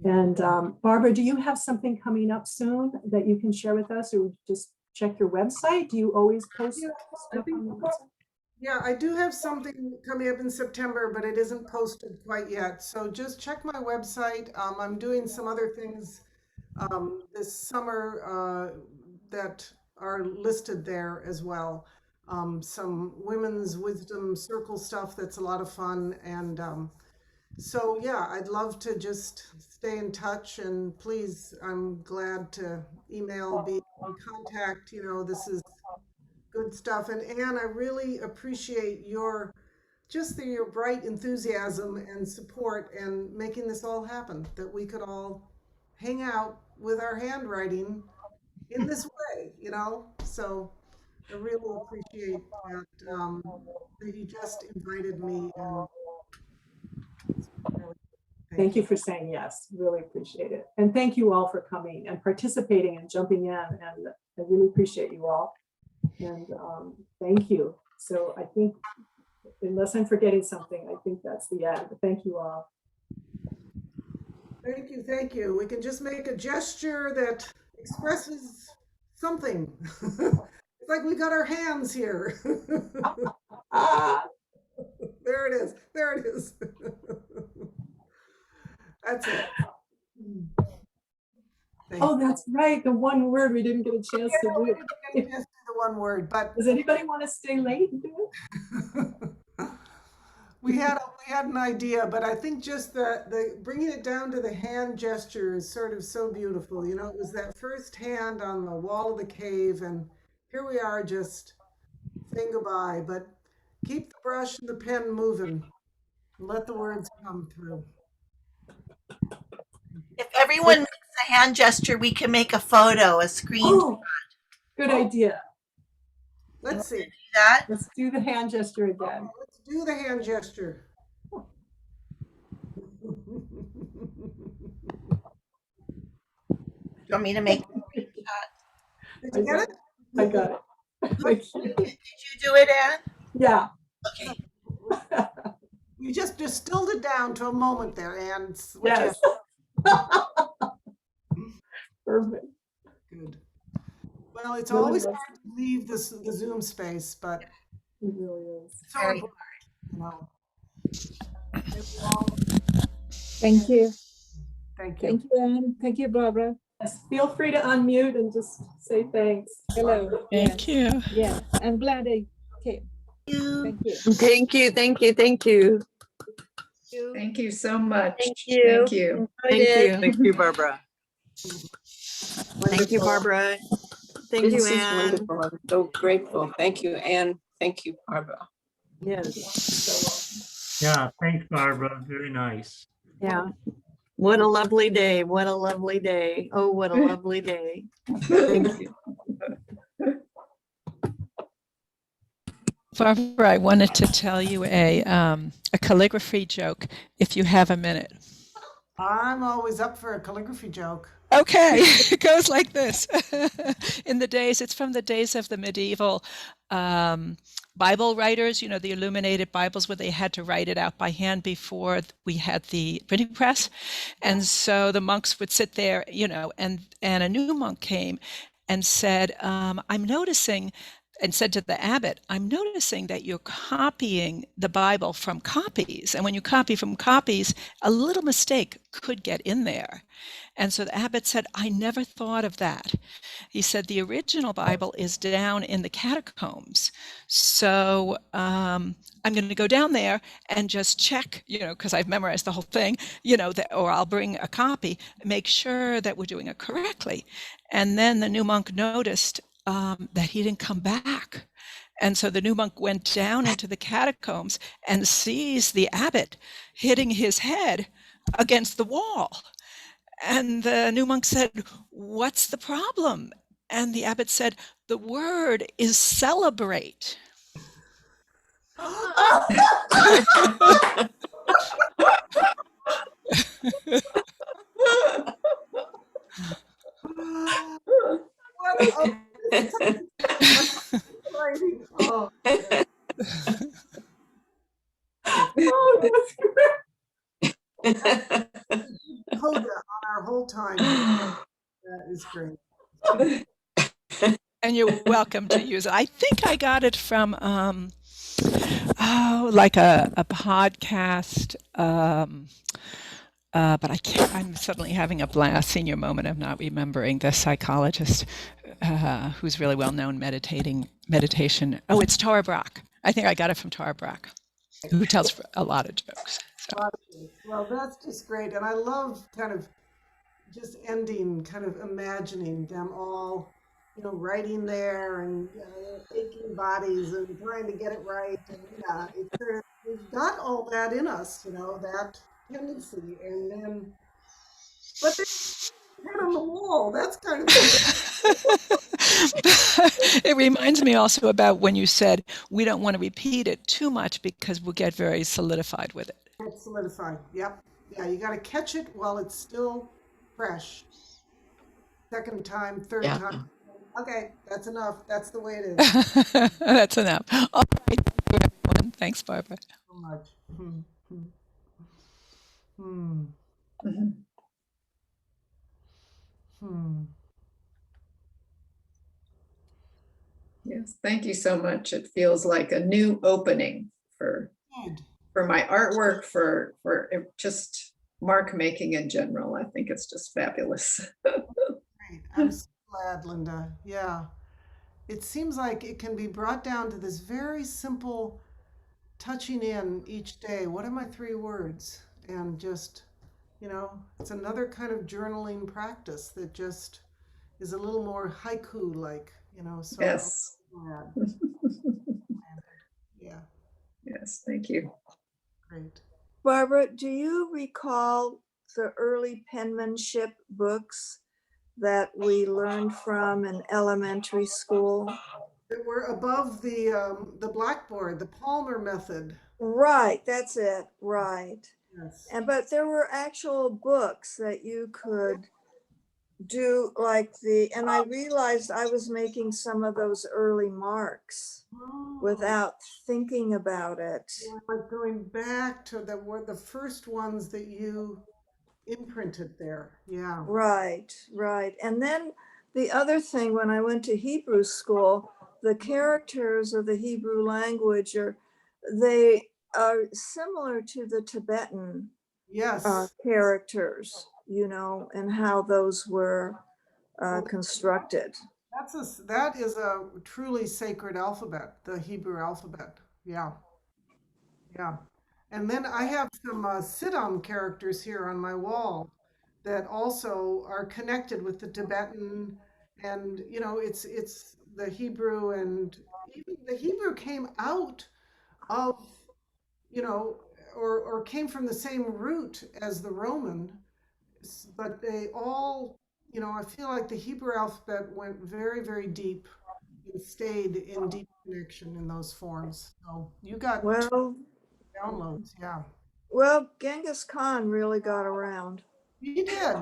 And Barbara, do you have something coming up soon that you can share with us, or just check your website? Do you always post stuff on the website? Yeah, I do have something coming up in September, but it isn't posted quite yet. So just check my website. I'm doing some other things this summer that are listed there as well. Some women's wisdom circle stuff that's a lot of fun. And so, yeah, I'd love to just stay in touch. And please, I'm glad to email, be in contact. You know, this is good stuff. And Anne, I really appreciate your your bright enthusiasm and support and making this all happen, that we could all hang out with our handwriting in this way, you know? So I really appreciate that, that you just invited me, and really, Thank you for saying yes. Really appreciate it. And thank you all for coming and participating and jumping in. And I really appreciate you all. And thank you. So I think, unless I'm forgetting something, I think that's the end. But thank you all. Thank you, thank you. We can just make a gesture that expresses something. It's like we got our hands here. There it is. There it is. That's it. Oh, that's right. The one word we didn't get a chance to do. The one word, but does anybody want to stay late and do it? we had an idea, but I think just the bringing it down to the hand gesture is sort of so beautiful. You know, it was that first hand on the wall of the cave, and here we are just saying goodbye. But keep the brush and the pen moving. Let the words come through. If everyone makes a hand gesture, we can make a photo, a screenshot. Good idea. Let's see. Do that. Let's do the hand gesture again. Let's do the hand gesture. Do you want me to make a screenshot? Did you get it? I got it. Did you do it, Anne? Yeah. Okay. You just distilled it down to a moment there, Anne. Yes. Perfect. Good. Well, it's always hard to leave the Zoom space, but it really is. So very hard. You know. Thank you. Thank you. Thank you, Anne. Thank you, Barbara. Yes, feel free to unmute and just say thanks. Hello. Thank you. Yeah, I'm glad I came. Thank you. Thank you, thank you, thank you. Thank you so much. Thank you. Thank you. Thank you. Thank you, Barbara. Thank you, Barbara. Thank This you, is Anne. wonderful. I'm so grateful. Thank you, Anne. Thank you, Barbara. Yes. Yeah, thanks, Barbara. Very nice. Yeah. What a lovely day. What a lovely day. Oh, what a lovely day. Thank you. Barbara, I wanted to tell you a calligraphy joke if you have a minute. I'm always up for a calligraphy joke. Okay, it goes like this. It's from the days of the medieval Bible writers, you know, the illuminated Bibles where they had to write it out by hand before we had the printing press. And so the monks would sit there, you know, and a new monk came and said, I'm noticing, and said to the abbot, I'm noticing that you're copying the Bible from copies. And when you copy from copies, a little mistake could get in there. And so the abbot said, I never thought of that. He said, the original Bible is down in the catacombs. So I'm going to go down there and just check, you know, because I've memorized the whole thing, you know, or I'll bring a copy, make sure that we're doing it correctly. And then the new monk noticed that he didn't come back. And so the new monk went down into the catacombs and sees the abbot hitting his head against the wall. And the new monk said, what's the problem? And the abbot said, the word is celebrate. Oh, that's great. Hold that on our whole time. That is great. And you're welcome to use it. I think I got it from Oh, like a podcast. But I can't, I'm suddenly having a senior moment of not remembering the psychologist who's really well known meditation. Oh, it's Tara Brach. I think I got it from Tara Brach, who tells a lot of jokes. So. Well, that's just great. And I love kind of just ending, kind of imagining them all, writing there and aching bodies and trying to get it right. And yeah, we've got all that in us, that tendency. And then, but there's head on the wall. That's kind of. It reminds me also about when you said we don't want to repeat it too much because we'll get very solidified with it. It's solidified. Yep. Yeah, you got to catch it while it's still fresh. Second time, third time. Okay, that's enough. That's the way it is. That's enough. All right, everyone. Thanks, Barbara. So much. Yes, thank you so much. It feels like a new opening for my artwork, for just mark making in general. I think it's just fabulous. Great. I'm so glad, Linda. Yeah. It seems like it can be brought down to this very simple touching in each day. What are my 3 words? And just, it's another kind of journaling practice that just is a little more haiku-like, So yes. Yeah. Yes, thank you. Great. Barbara, do you recall the early penmanship books that we learned from in elementary school? That were above the blackboard, the Palmer method. Right, that's it. Right. Yes. But there were actual books that you could do and I realized I was making some of those early marks without thinking about it. Like going back to the first ones that you imprinted there. Yeah. Right. And then the other thing, when I went to Hebrew school, the characters of the Hebrew language they are similar to the Tibetan characters, and how those were constructed. That is a truly sacred alphabet, the Hebrew alphabet. Yeah. Yeah. And then I have some sit-on characters here on my wall that also are connected with the Tibetan, and it's the Hebrew, and even the Hebrew came out of, or came from the same root as the Roman, but they all, I feel like the Hebrew alphabet went very, very deep and stayed in deep connection in those forms. So you got downloads, yeah. Well, Genghis Khan really got around. He did.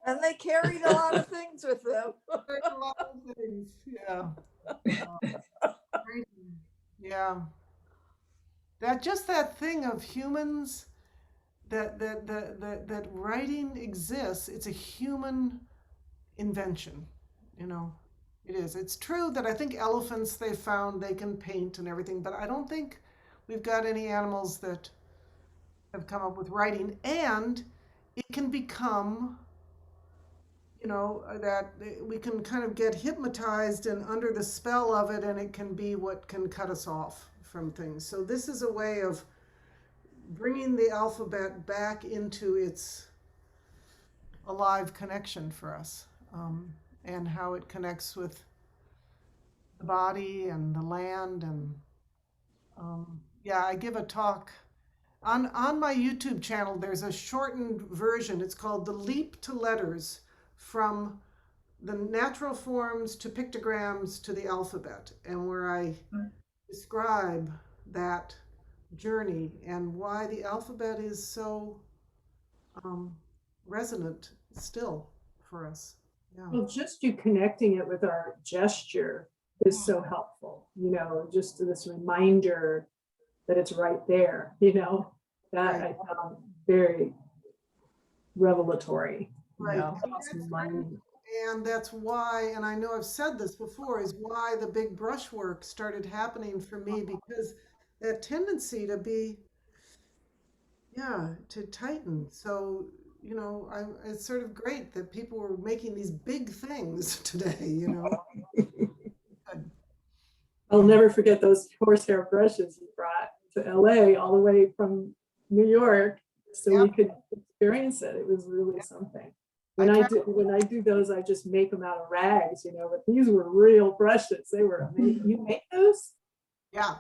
And they carried a lot of things with them. A lot of things, yeah. Yeah. That thing of humans, that writing exists. It's a human invention, It is. It's true that I think elephants, they found they can paint and everything, but I don't think we've got any animals that have come up with writing, and it can become, that we can kind of get hypnotized and under the spell of it, and it can be what can cut us off from things. So this is a way of bringing the alphabet back into its alive connection for us, and how it connects with the body and the land. And I give a talk on my YouTube channel. There's a shortened version. It's called The Leap to Letters, from the natural forms to pictograms to the alphabet, and where I describe that journey and why the alphabet is so resonant still for us. Yeah. Well, just you connecting it with our gesture is so helpful, just this reminder that it's right there, that I found very revelatory. Right. And that's why, and I know I've said this before, is why the big brushwork started happening for me, because that tendency to be, to tighten. So, it's sort of great that people were making these big things today, I'll never forget those horsehair brushes you brought to LA all the way from New York so we could experience it. It was really something. When I do those, I just make them out of rags, but these were real brushes. They were amazing. You make those? Yeah.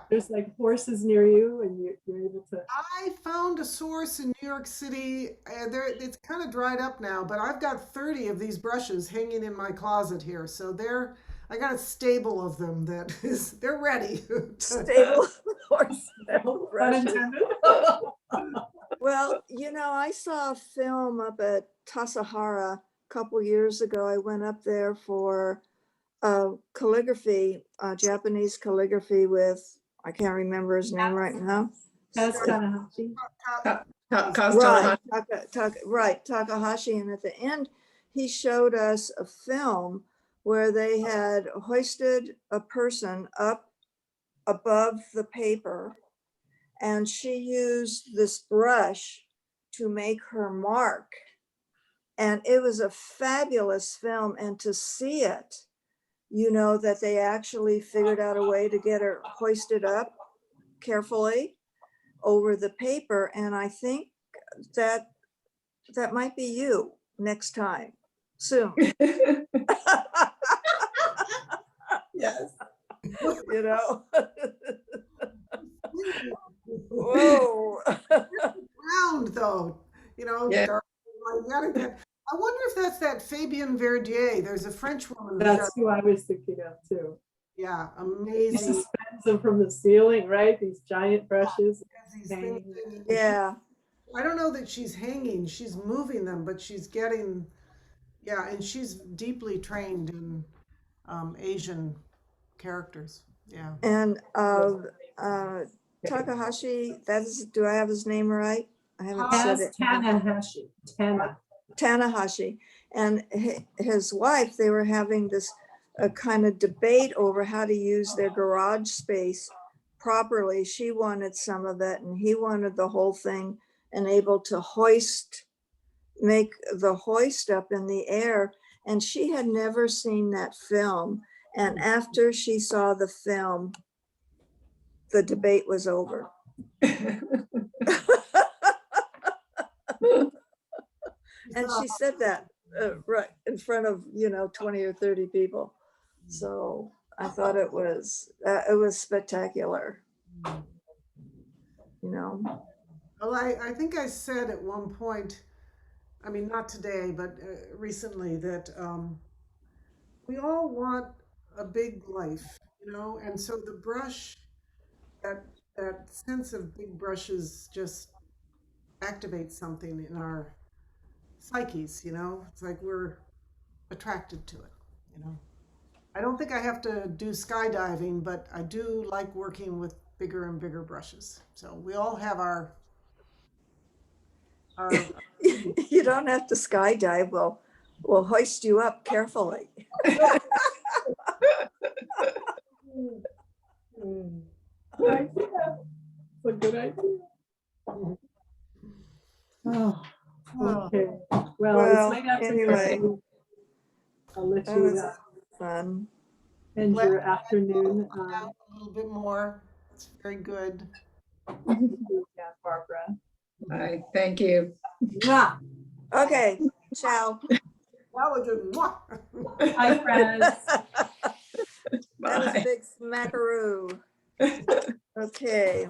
There's like horses near you and you're able to. I found a source in New York City. It's kind of dried up now, but I've got 30 of these brushes hanging in my closet here. So I got a stable of them they're ready. Stable horse brushes. Well, I saw a film up at Tasahara a couple years ago. I went up there for calligraphy, Japanese calligraphy with, I can't remember his name right now. Right, Takahashi. And at the end, he showed us a film where they had hoisted a person up above the paper, and she used this brush to make her mark. And it was a fabulous film. And to see it, that they actually figured out a way to get her hoisted up carefully over the paper. And I think that might be you next time, soon. Yes. Whoa. Round though, Yeah. dark. I wonder if that's that Fabienne Verdier. There's a French woman. That's who I was thinking of too. Yeah, She amazing. suspends them from the ceiling, right? These giant brushes. Yeah. I don't know that she's hanging, she's moving them, but she's getting, and she's deeply trained in Asian characters. Yeah. And Takahashi, do I have his name right? I haven't said it. Tanahashi. And his wife, they were having this kind of debate over how to use their garage space properly. She wanted some of it and he wanted the whole thing, and able to make the hoist up in the air. And she had never seen that film. And after she saw the film, the debate was over. And she said that right in front of 20 or 30 people. So I thought it was spectacular. Well, I think I said at one point, I mean, not today, but recently, that we all want a big life, and so the brush, that sense of big brushes just activates something in our psyches, it's like we're attracted to it, I don't think I have to do skydiving, but I do like working with bigger and bigger brushes. So we all have our you don't have to skydive. We'll hoist you up carefully. It's a good idea. Oh, okay. Well, it's late anyway. I'll let That you was fun. end your afternoon. A little bit more. It's very good. Yeah, Barbara. All right, thank you. Mwah. Okay, ciao. Hi, friends. That was a big smackaroo. Okay.